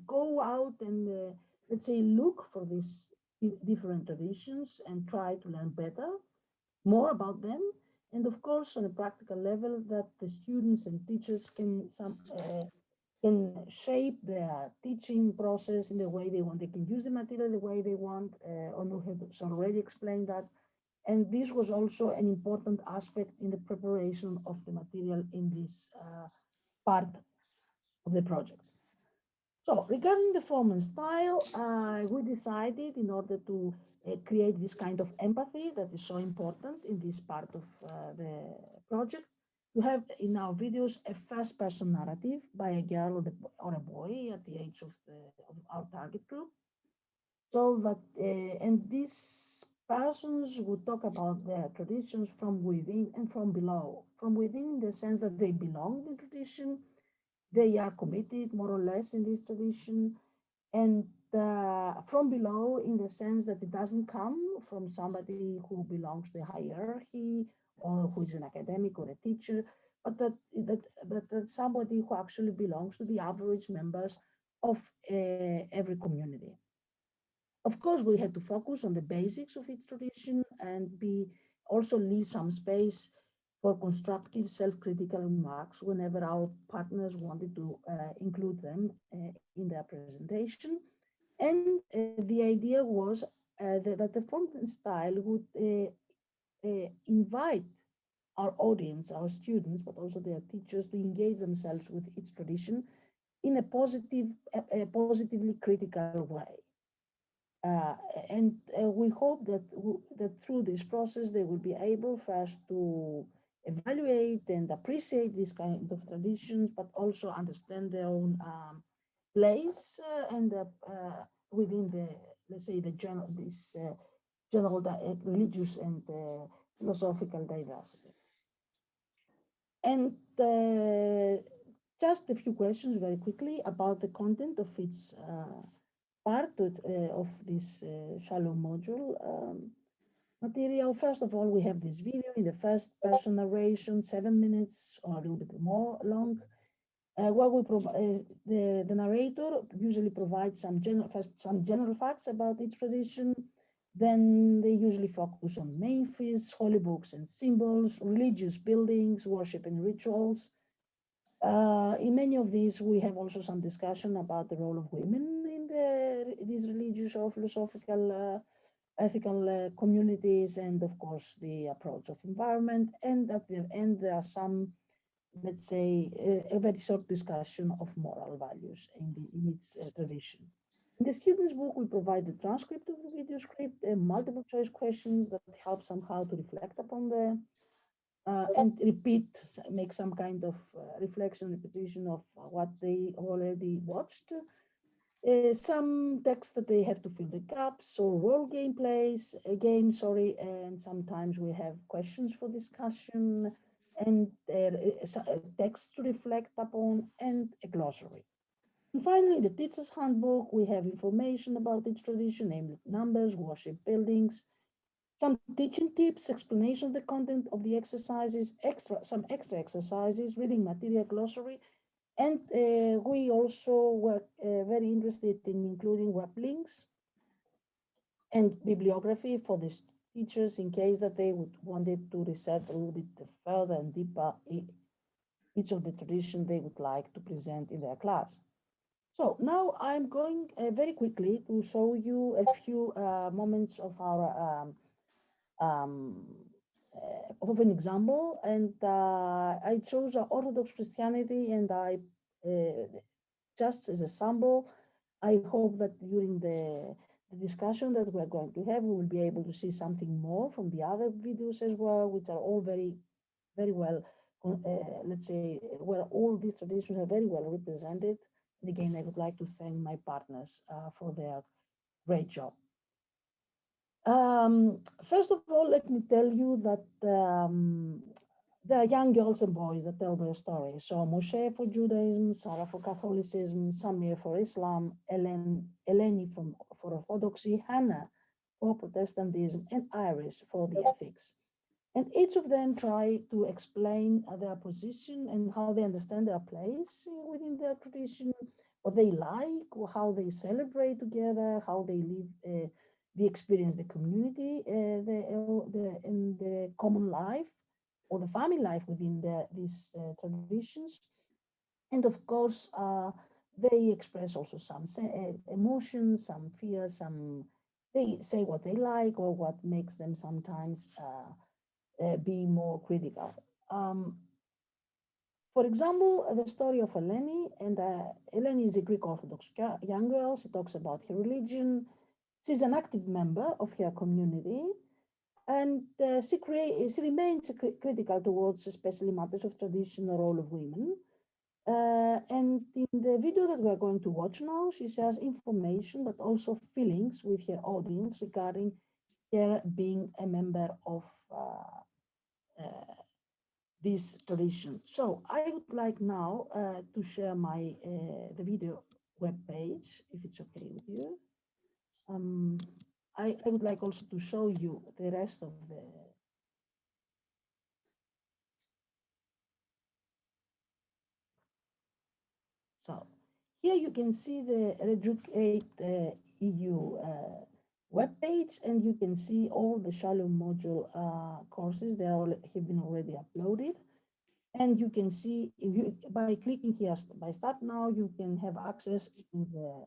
go out and let's say look for these different traditions and try to learn better, more about them. And of course, on a practical level, that the students and teachers can shape their teaching process in the way they want. They can use the material the way they want. Onu has already explained that. And this was also an important aspect in the preparation of the material in this part of the project. So regarding the form and style, we decided, in order to create this kind of empathy that is so important in this part of the project, to have in our videos a first-person narrative by a girl or a boy at the age of our target group. So that, and these persons would talk about their traditions from within and from below. From within, in the sense that they belong in the tradition, they are committed more or less in this tradition, and from below, in the sense that it doesn't come from somebody who belongs to the hierarchy or who is an academic or a teacher, but that somebody who actually belongs to the average members of every community. Of course, we had to focus on the basics of its tradition and also leave some space for constructive self-critical remarks whenever our partners wanted to include them in their presentation. And the idea was that the form and style would invite our audience, our students, but also their teachers, to engage themselves with its tradition in a positively critical way. And we hope that through this process, they will be able first to evaluate and appreciate this kind of traditions, but also understand their own place and within the, let's say, the general, this general religious and philosophical diversity. And just a few questions very quickly about the content of its part of this shallow module material. First of all, we have this video in the first person narration, 7 minutes or a little bit more long. Where we the narrator usually provides some general facts about each tradition. Then they usually focus on main feasts, holy books and symbols, religious buildings, worship and rituals. In many of these, we have also some discussion about the role of women in these religious or philosophical ethical communities, and of course the approach of environment. And at the end, there are some, let's say, a very short discussion of moral values in its tradition. In the student's book, we provide the transcript of the video script and multiple choice questions that help somehow to reflect upon the and make some kind of repetition of what they already watched. Some text that they have to fill the gaps or role games, and sometimes we have questions for discussion and text to reflect upon and a glossary. And finally, the teacher's handbook, we have information about each tradition, namely numbers, worship buildings, some teaching tips, explanation of the content of the exercises, some extra exercises, reading material, glossary. And we also were very interested in including web links and bibliography for the teachers in case that they would wanted to research a little bit further and deeper each of the traditions they would like to present in their class. So now I'm going very quickly to show you a few moments of our of an example, and I chose Orthodox Christianity, and I just as a sample. I hope that during the discussion that we're going to have, we will be able to see something more from the other videos as well, which are all very, very well, let's say, where all these traditions are very well represented. And again, I would like to thank my partners for their great job. First of all, let me tell you that there are young girls and boys that tell their story. So Moshe for Judaism, Sarah for Catholicism, Samir for Islam, Eleni for Orthodoxy, Hannah for Protestantism, and Iris for the ethics. And each of them try to explain their position and how they understand their place within their tradition, what they like, how they celebrate together, how they live the experience, the community, in the common life or the family life within these traditions. And of course, they express also some emotions, some fears, they say what they like or what makes them sometimes be more critical. For example, the story of Eleni, and Eleni is a Greek Orthodox young girl. She talks about her religion. She's an active member of her community, and she remains critical towards especially matters of tradition, the role of women. And in the video that we're going to watch now, she shares information, but also feelings with her audience regarding her being a member of this tradition. So I would like now to share the video web page, if it's okay with you. I would like also to show you the rest of the. So here you can see the EDUC8 EU webpage, and you can see all the shallow module courses. They have been already uploaded. And you can see, by clicking here, by Start Now, you can have access to the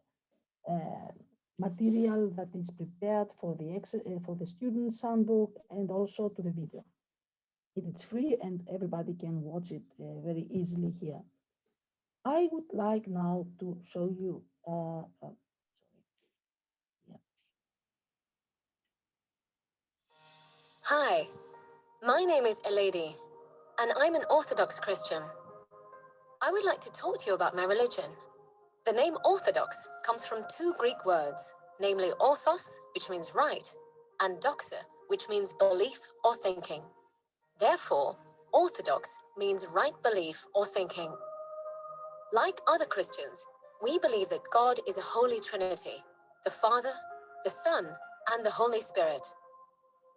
material that is prepared for the student's handbook and also to the video. It's free and everybody can watch it very easily here. I would like now to show you, Hi, my name is Eleni, and I'm an Orthodox Christian. I would like to talk to you about my religion. The name Orthodox comes from two Greek words, namely orthos, which means right, and doxa, which means belief or thinking. Therefore, orthodox means right belief or thinking. Like other Christians, we believe that God is a Holy Trinity, the Father, the Son, and the Holy Spirit.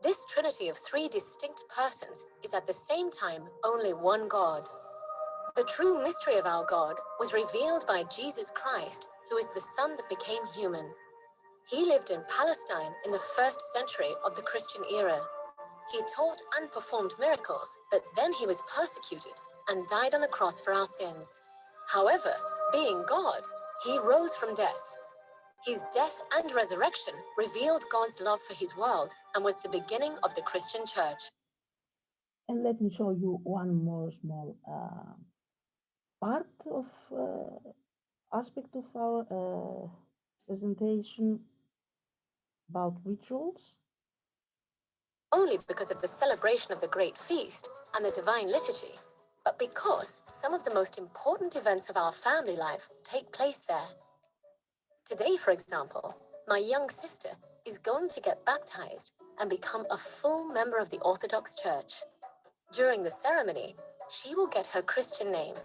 This Trinity of three distinct persons is at the same time only one God. The true mystery of our God was revealed by Jesus Christ, who is the Son that became human. He lived in Palestine in the 1st century of the Christian era. He taught and performed miracles, but then he was persecuted and died on the cross for our sins. However, being God, he rose from death. His death and resurrection revealed God's love for his world and was the beginning of the Christian church. And let me show you one more small part of aspect of our presentation about rituals. Only because of the celebration of the great feast and the divine liturgy, but because some of the most important events of our family life take place there. Today, for example, my young sister is going to get baptized and become a full member of the Orthodox Church. During the ceremony, she will get her Christian name.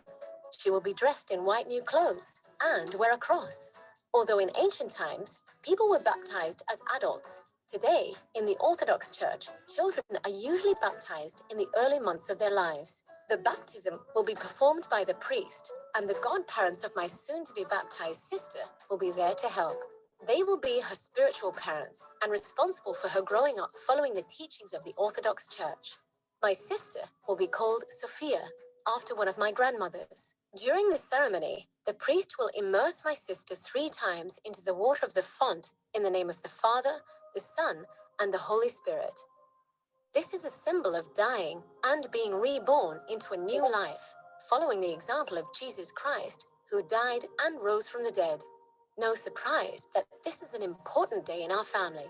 She will be dressed in white new clothes and wear a cross. Although in ancient times, people were baptized as adults, today, in the Orthodox Church, children are usually baptized in the early months of their lives. The baptism will be performed by the priest, and the godparents of my soon-to-be baptized sister will be there to help. They will be her spiritual parents and responsible for her growing up following the teachings of the Orthodox Church. My sister will be called Sophia, after one of my grandmothers. During the ceremony, the priest will immerse my sister 3 times into the water of the font in the name of the Father, the Son, and the Holy Spirit. This is a symbol of dying and being reborn into a new life, following the example of Jesus Christ, who died and rose from the dead. No surprise that this is an important day in our family.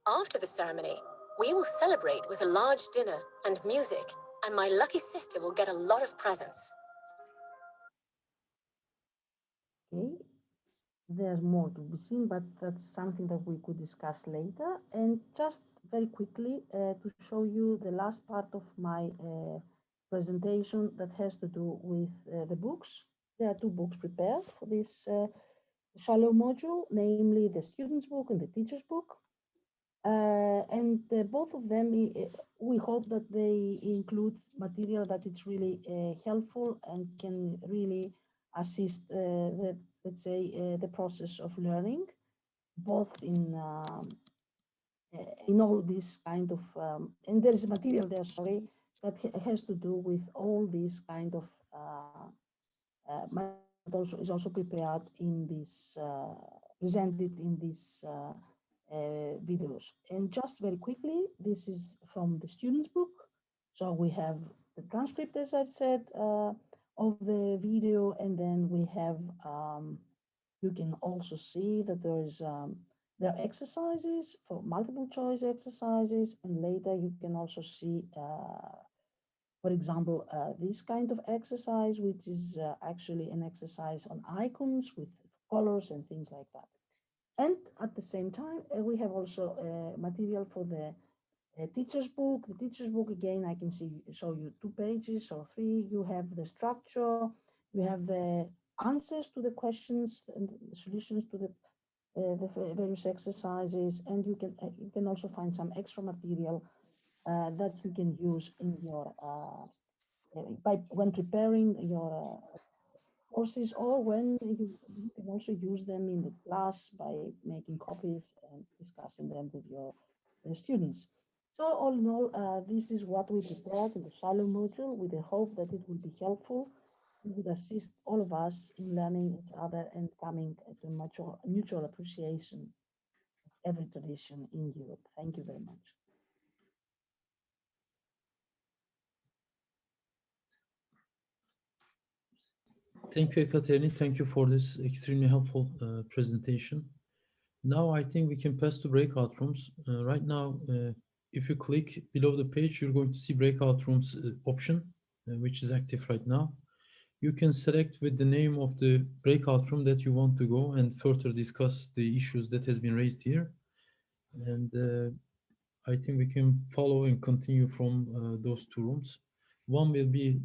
After the ceremony, we will celebrate with a large dinner and music, and my lucky sister will get a lot of presents. Okay, there's more to be seen, but that's something that we could discuss later. And just very quickly to show you the last part of my presentation that has to do with the books. There are 2 books prepared for this shallow module, namely the student's book and the teacher's book. And both of them, we hope that they include material that is really helpful and can really assist the, let's say, the process of learning, both in all this kind of, and there is material there, sorry, that has to do with all this kind of also is also prepared in this, presented in this videos. And just very quickly, this is from the student's book. So we have the transcript, as I've said, of the video, and then we have, you can also see that there are exercises for multiple choice exercises, and later you can also see, for example, this kind of exercise, which is actually an exercise on icons with colors and things like that. And at the same time, we have also material for the teacher's book. The teacher's book, again, I can show you 2 pages or 3. You have the structure, you have the answers to the questions and the solutions to the various exercises, and you can also find some extra material that you can use in your when preparing your courses, or when you can also use them in the class by making copies and discussing them with your students. So all in all, this is what we prepared in the shallow module with the hope that it will be helpful. It would assist all of us in learning each other and coming to a mutual appreciation of every tradition in Europe. Thank you very much. Thank you, Ekaterina. Thank you for this extremely helpful presentation. Now I think we can pass to breakout rooms. Right now, if you click below the page, you're going to see breakout rooms option, which is active right now. You can select with the name of the breakout room that you want to go and further discuss the issues that has been raised here. And I think we can follow and continue from those two rooms. One will be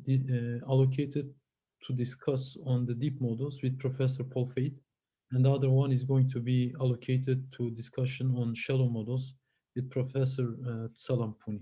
allocated to discuss on the deep models with Professor Paul Fate, and the other one is going to be allocated to discussion on shallow models with Professor Tsalam Puni.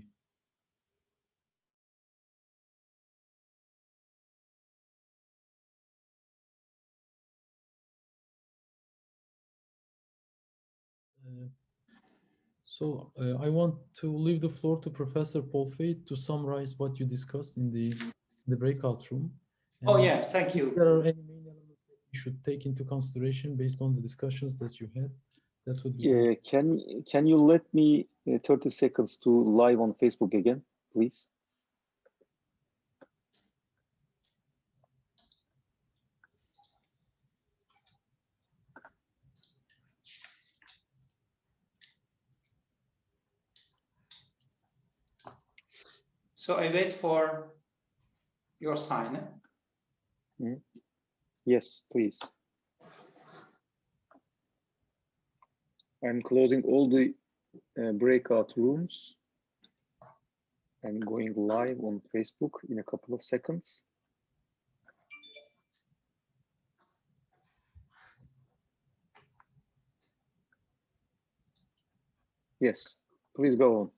So I want to leave the floor to Professor Paul Fate to summarize what you discussed in the breakout room. And oh yeah, thank you. If there are any main elements that you should take into consideration based on the discussions that you had, that would be great. Can you let me 30 seconds to live on Facebook again, please? So I wait for your sign. Yes, please. I'm closing all the breakout rooms. I'm going live on Facebook in a couple of seconds. Yes, please go on.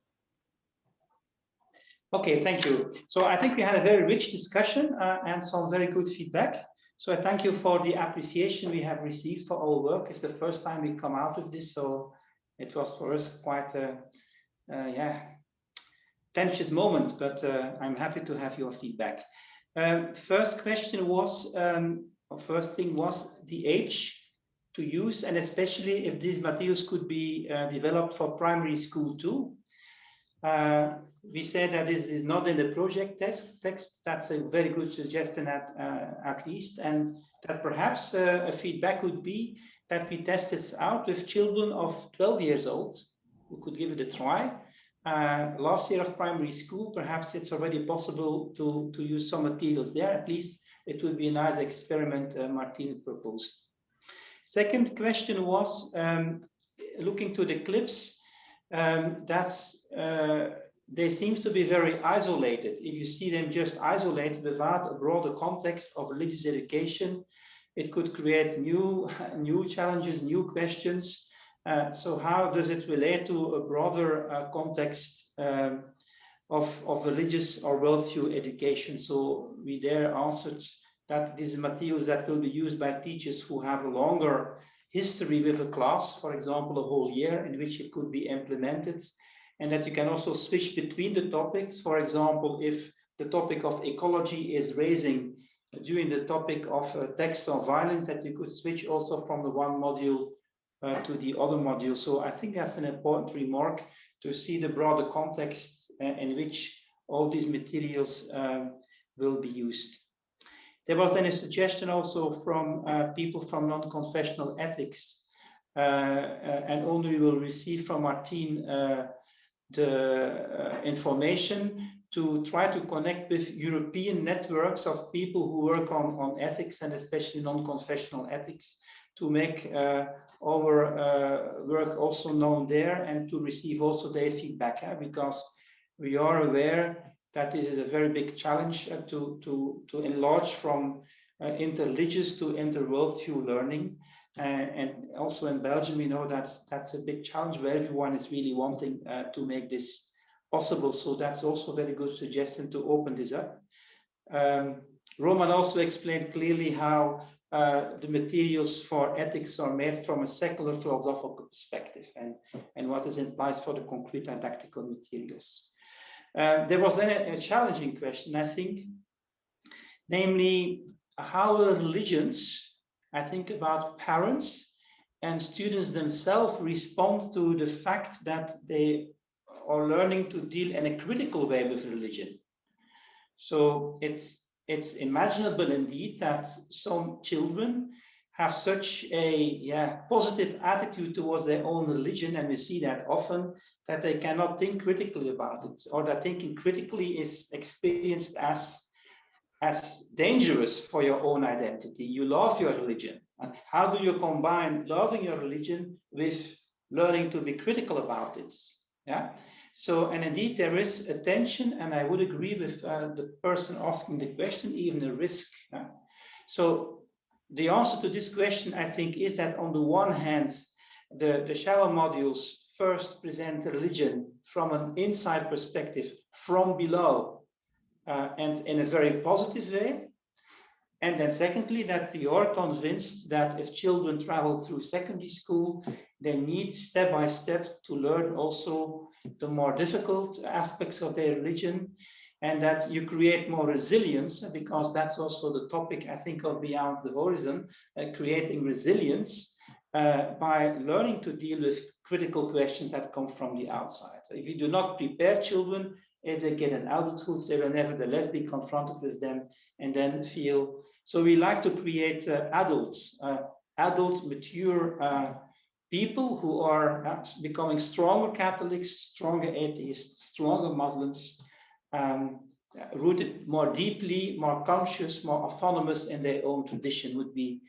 Okay, thank you. So I think we had a very rich discussion and some very good feedback. So I thank you for the appreciation we have received for our work. It's the first time we come out of this, so it was for us quite a tense moment, but I'm happy to have your feedback. First question was, first thing was the age to use, and especially if these materials could be developed for primary school too. We said that this is not in the project text. That's a very good suggestion at least, and that perhaps a feedback would be that we test this out with children of 12 years old who could give it a try. Last year of primary school, perhaps it's already possible to use some materials there. At least it would be a nice experiment Martine proposed. Second question was looking to the clips. They seem to be very isolated. If you see them just isolated without a broader context of religious education, it could create new challenges, new questions. So how does it relate to a broader context of religious or worldview education? So we there answered that these materials that will be used by teachers who have a longer history with a class, for example, a whole year in which it could be implemented, and that you can also switch between the topics. For example, if the topic of ecology is raising during the topic of text on violence, that you could switch also from the one module to the other module. So I think that's an important remark to see the broader context in which all these materials will be used. There was then a suggestion also from people from non-confessional ethics, and only we will receive from Martine the information to try to connect with European networks of people who work on ethics and especially non-confessional ethics to make our work also known there and to receive also their feedback, because we are aware that this is a very big challenge to enlarge from interreligious to inter-worldview learning. And also in Belgium, we know that's a big challenge where everyone is really wanting to make this possible. So that's also a very good suggestion to open this up. Roman also explained clearly how the materials for ethics are made from a secular philosophical perspective and what is implied for the concrete didactical materials. There was then a challenging question, I think, namely, how will religions, I think about parents and students themselves, respond to the fact that they are learning to deal in a critical way with religion. So it's imaginable indeed that some children have such a positive attitude towards their own religion, and we see that often, that they cannot think critically about it, or that thinking critically is experienced as dangerous for your own identity. You love your religion. And how do you combine loving your religion with learning to be critical about it? Yeah. So, and indeed there is a tension, and I would agree with the person asking the question, even a risk. So the answer to this question, I think, is that on the one hand, the shallow modules first present religion from an inside perspective, from below, and in a very positive way. And then secondly, that we are convinced that if children travel through secondary school, they need step by step to learn also the more difficult aspects of their religion, and that you create more resilience, because that's also the topic, I think, of Beyond the Horizon, creating resilience by learning to deal with critical questions that come from the outside. If you do not prepare children, if they get an adulthood, they will nevertheless be confronted with them and then feel. So we like to create adult, mature people who are becoming stronger Catholics, stronger atheists, stronger Muslims, rooted more deeply, more conscious, more autonomous in their own tradition would be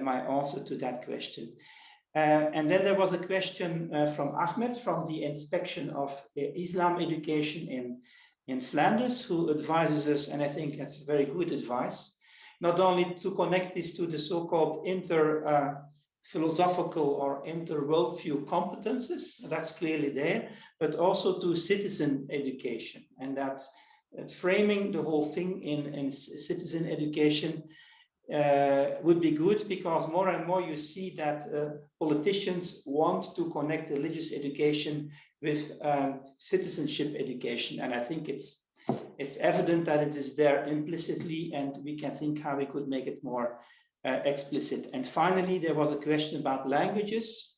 my answer to that question. And then there was a question from Ahmed from the Inspection of Islam Education in Flanders, who advises us, and I think that's very good advice, not only to connect this to the so-called inter-philosophical or inter-worldview competences, that's clearly there, but also to citizen education, and that framing the whole thing in citizen education would be good, because more and more you see that politicians want to connect religious education with citizenship education, and I think it's evident that it is there implicitly, and we can think how we could make it more explicit. And finally, there was a question about languages.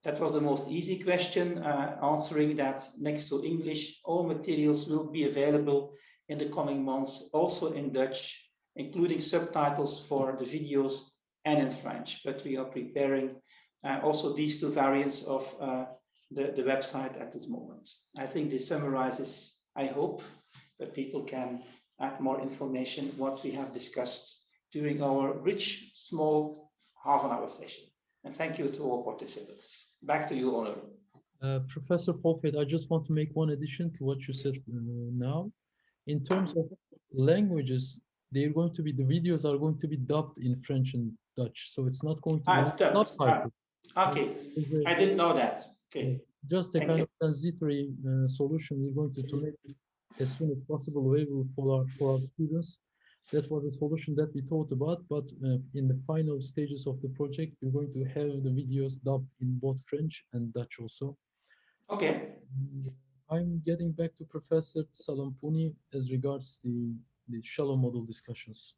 That was the most easy question, answering that next to English, all materials will be available in the coming months, also in Dutch, including subtitles for the videos, and in French. But we are preparing also these two variants of the website at this moment. I think this summarizes, I hope, that people can add more information what we have discussed during our rich, small half-an-hour session. And thank you to all participants. Back to you, Onur. Professor Polfeld, I just want to make one addition to what you said now. In terms of languages, the videos are going to be dubbed in French and Dutch, so it's not going to be subtitled. Okay, I didn't know that. Okay, just a kind of transitory solution. We're going to make it as soon as possible available for our students. That was a solution that we thought about, but in the final stages of the project, we're going to have the videos dubbed in both French and Dutch also. Okay. I'm getting back to Professor Salampuni as regards the shallow model discussions.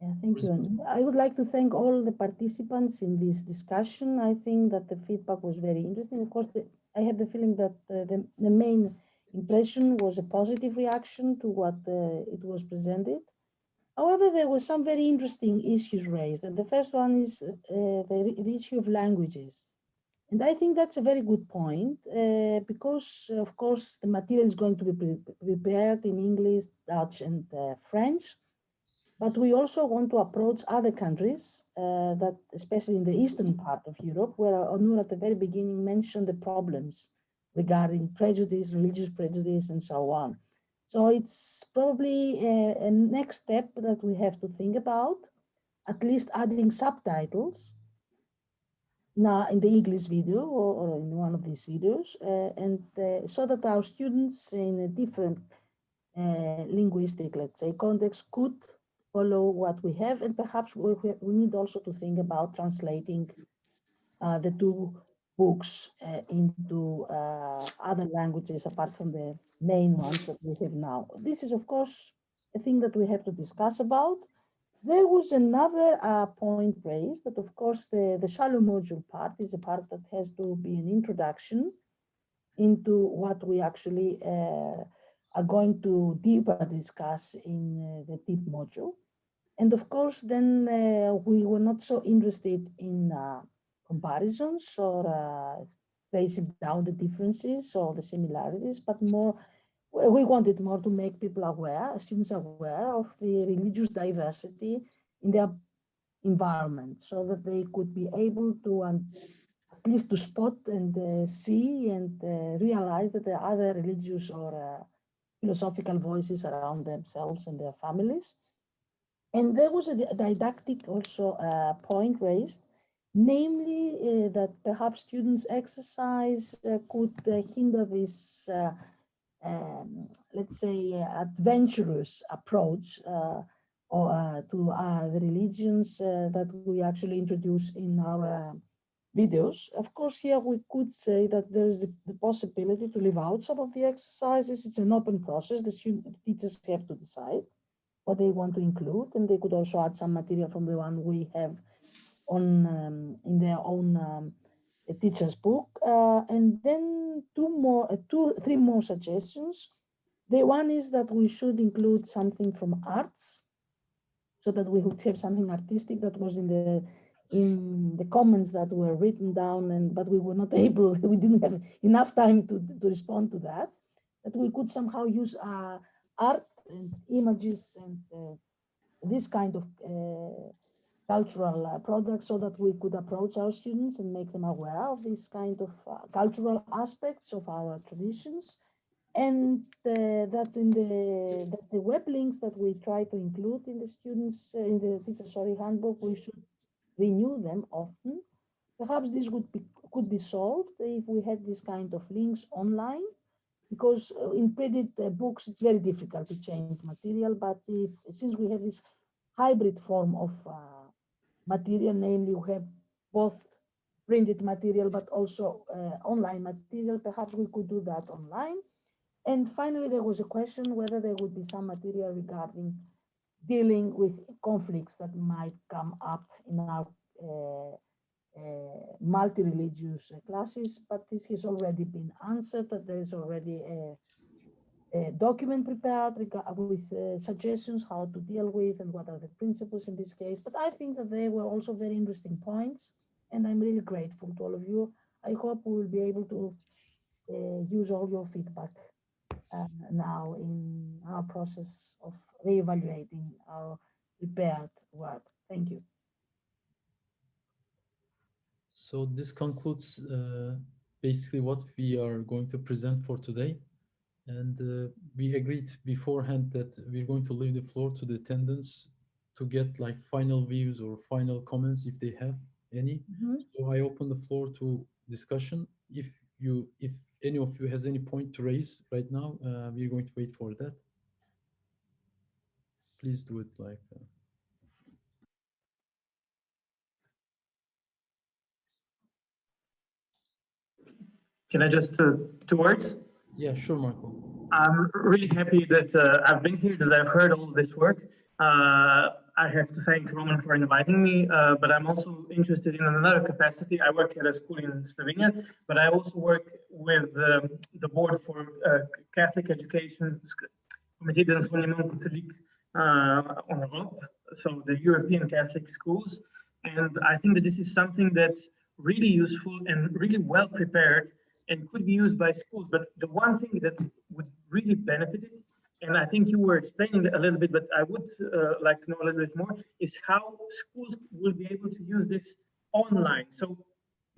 Yeah, thank you. I would like to thank all the participants in this discussion. I think that the feedback was very interesting. Of course, I have the feeling that the main impression was a positive reaction to what it was presented. However, there were some very interesting issues raised. And the first one is the issue of languages. And I think that's a very good point because, of course, the material is going to be prepared in English, Dutch, and French. But we also want to approach other countries, that especially in the eastern part of Europe, where Onur at the very beginning mentioned the problems regarding prejudice, religious prejudice, and so on. So it's probably a next step that we have to think about, at least adding subtitles now in the English video or in one of these videos, and so that our students in a different linguistic, let's say, context could follow what we have, and perhaps we need also to think about translating the two books into other languages apart from the main ones that we have now. This is, of course, a thing that we have to discuss about. There was another point raised that, of course, the shallow module part is a part that has to be an introduction into what we actually are going to deeper discuss in the deep module. And of course, then we were not so interested in comparisons or tracing down the differences or the similarities, but more, we wanted more to make people aware, students aware of the religious diversity in their environment, so that they could be able to at least to spot and see and realize that there are other religious or philosophical voices around themselves and their families. And there was a didactic also point raised, namely that perhaps students' exercise could hinder this, let's say, adventurous approach or to the religions that we actually introduce in our videos. Of course, here we could say that there is the possibility to leave out some of the exercises. It's an open process. The teachers have to decide what they want to include, and they could also add some material from the one we have on in their own teacher's book. And then three more suggestions. The one is that we should include something from arts, so that we would have something artistic that was in the comments that were written down, but we were not able, we didn't have enough time to respond to that, that we could somehow use art and images and this kind of cultural products, so that we could approach our students and make them aware of this kind of cultural aspects of our traditions. And that the web links that we try to include in the students, in the teacher's handbook, we should renew them often. Perhaps this could be solved if we had this kind of links online, because in printed books, it's very difficult to change material. But since we have this hybrid form of material, namely we have both printed material, but also online material, perhaps we could do that online. And finally, there was a question whether there would be some material regarding dealing with conflicts that might come up in our multi-religious classes, but this has already been answered, that there is already a document prepared with suggestions how to deal with and what are the principles in this case. But I think that they were also very interesting points, and I'm really grateful to all of you. I hope we will be able to use all your feedback now in our process of reevaluating our prepared work. Thank you. So this concludes basically what we are going to present for today. And we agreed beforehand that we're going to leave the floor to the attendants to get like final views or final comments if they have any. So I open the floor to discussion. If any of you has any point to raise right now, we're going to wait for that. Please do it like Can I just two words? Yeah, sure, Marco. I'm really happy that I've been here, that I've heard all this work. I have to thank Roman for inviting me, but I'm also interested in another capacity. I work at a school in Slovenia, but I also work with the board for Catholic education, Comité de Enseignement Catholique en Europe, so the European Catholic schools. And I think that this is something that's really useful and really well prepared and could be used by schools. But the one thing that would really benefit it, and I think you were explaining it a little bit, but I would like to know a little bit more, is how schools will be able to use this online. So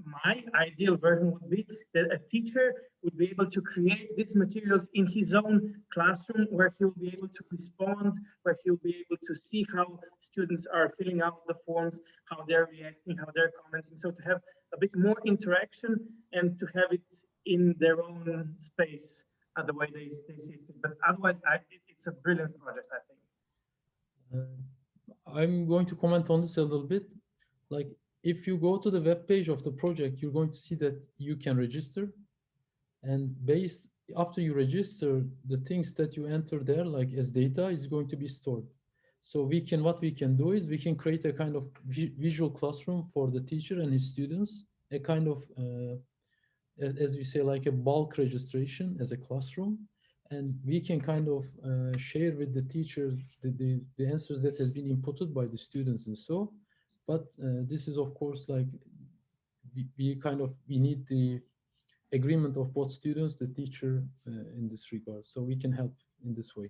my ideal version would be that a teacher would be able to create these materials in his own classroom, where he will be able to respond, where he'll be able to see how students are filling out the forms, how they're reacting, how they're commenting. So to have a bit more interaction and to have it in their own space, the way they see it. But otherwise, it's a brilliant project, I think. I'm going to comment on this a little bit. Like, if you go to the web page of the project, you're going to see that you can register, and after you register, the things that you enter there, like as data, is going to be stored. So what we can do is we can create a kind of visual classroom for the teacher and his students, a kind of, as we say, like a bulk registration as a classroom. And we can kind of share with the teacher the answers that has been inputted by the students and so. But this is, of course, like we need the agreement of both students, the teacher in this regard. So we can help in this way.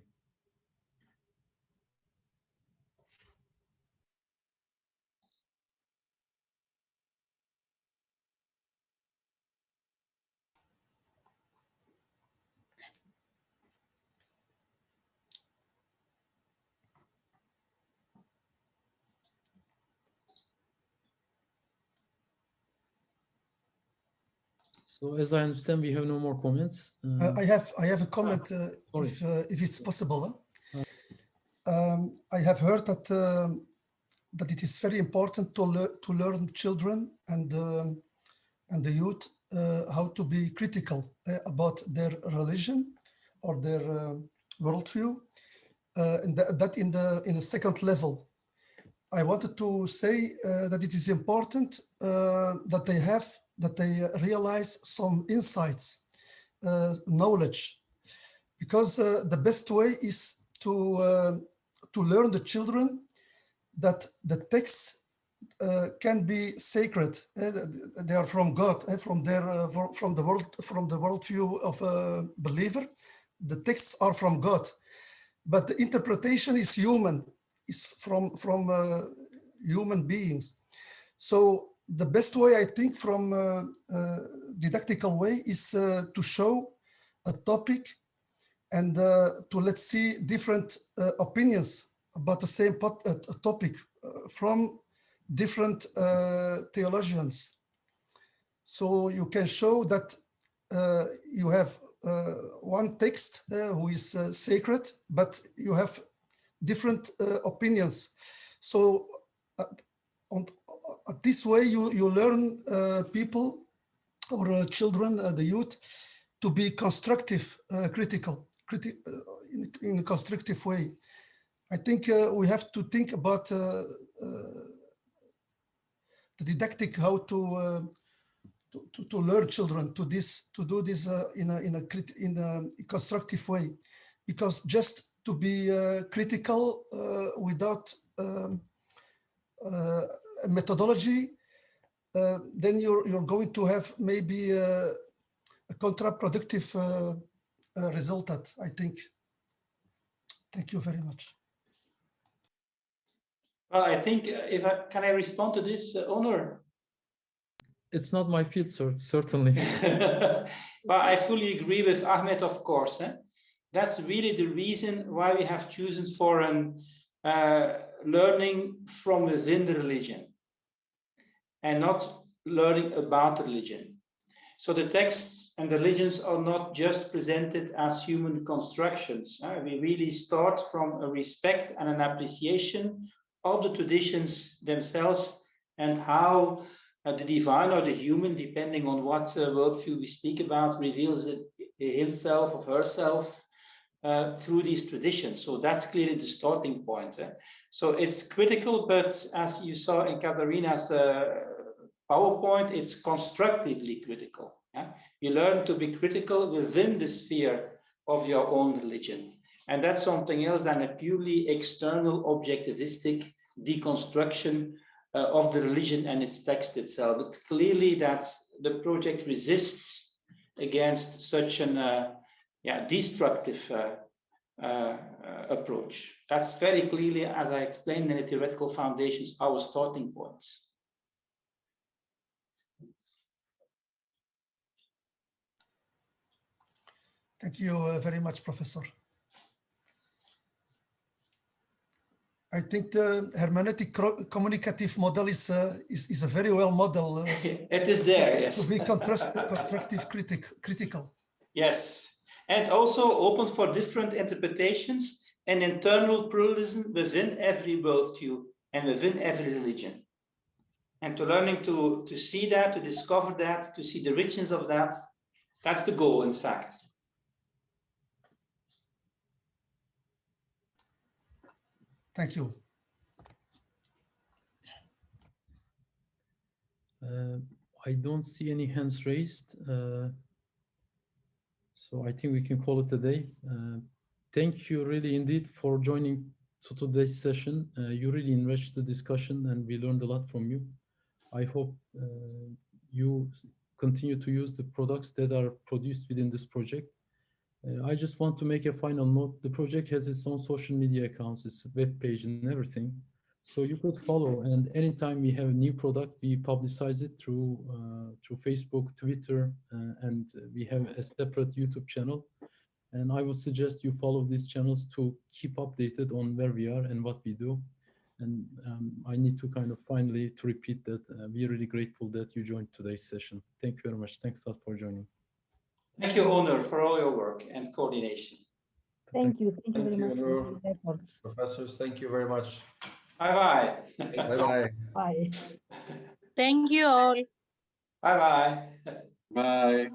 So as I understand, we have no more comments. I have a comment, if it's possible. I have heard that that it is very important to learn children and the youth how to be critical about their religion or their worldview, and that in the second level. I wanted to say that it is important that they realize some insights, knowledge, because the best way is to learn the children that the texts can be sacred. They are from God, from the worldview of a believer. The texts are from God, but the interpretation is human, is from human beings. So the best way, I think, from didactical way is to show a topic and to let's see different opinions about the same topic from different theologians. So you can show that you have one text who is sacred, but you have different opinions. So this way you learn people or children, the youth, to be constructive, critical, in a constructive way. I think we have to think about the didactic, how to learn children to do this in a constructive way, because just to be critical without a methodology, then you're going to have maybe a counterproductive result, I think. Thank you very much. Well, I think can I respond to this, Onur? It's not my field, sir, certainly. But I fully agree with Ahmed, of course. That's really the reason why we have chosen for learning from within the religion and not learning about religion. So the texts and the religions are not just presented as human constructions. We really start from a respect and an appreciation of the traditions themselves and how the divine or the human, depending on what worldview we speak about, reveals himself or herself through these traditions. So that's clearly the starting point. So it's critical, but as you saw in Katharina's PowerPoint, it's constructively critical. You learn to be critical within the sphere of your own religion. And that's something else than a purely external objectivistic deconstruction of the religion and its text itself. It's clearly that the project resists against such an destructive approach. That's very clearly, as I explained in the theoretical foundations, our starting points. Thank you very much, Professor. I think the hermeneutic communicative model is a very well model. It is there, yes. To be constructive, critical. Yes, and also open for different interpretations and internal pluralism within every worldview and within every religion. And to learning to see that, to discover that, to see the richness of that, that's the goal, in fact. Thank you. I don't see any hands raised. So I think we can call it a day. Thank you really indeed for joining to today's session. You really enriched the discussion and we learned a lot from you. I hope you continue to use the products that are produced within this project. I just want to make a final note. The project has its own social media accounts, its web page and everything. So you could follow, and anytime we have a new product, we publicize it through Facebook, Twitter, and we have a separate YouTube channel. And I would suggest you follow these channels to keep updated on where we are and what we do. And I need to kind of finally to repeat that we're really grateful that you joined today's session. Thank you very much. Thanks a lot for joining. Thank you, Onur, for all your work and coordination. Thank you. Thank you very much for Onur. your efforts. Professors, thank you very much. Bye-bye. Bye-bye. Bye. Thank you all. Bye-bye. Bye.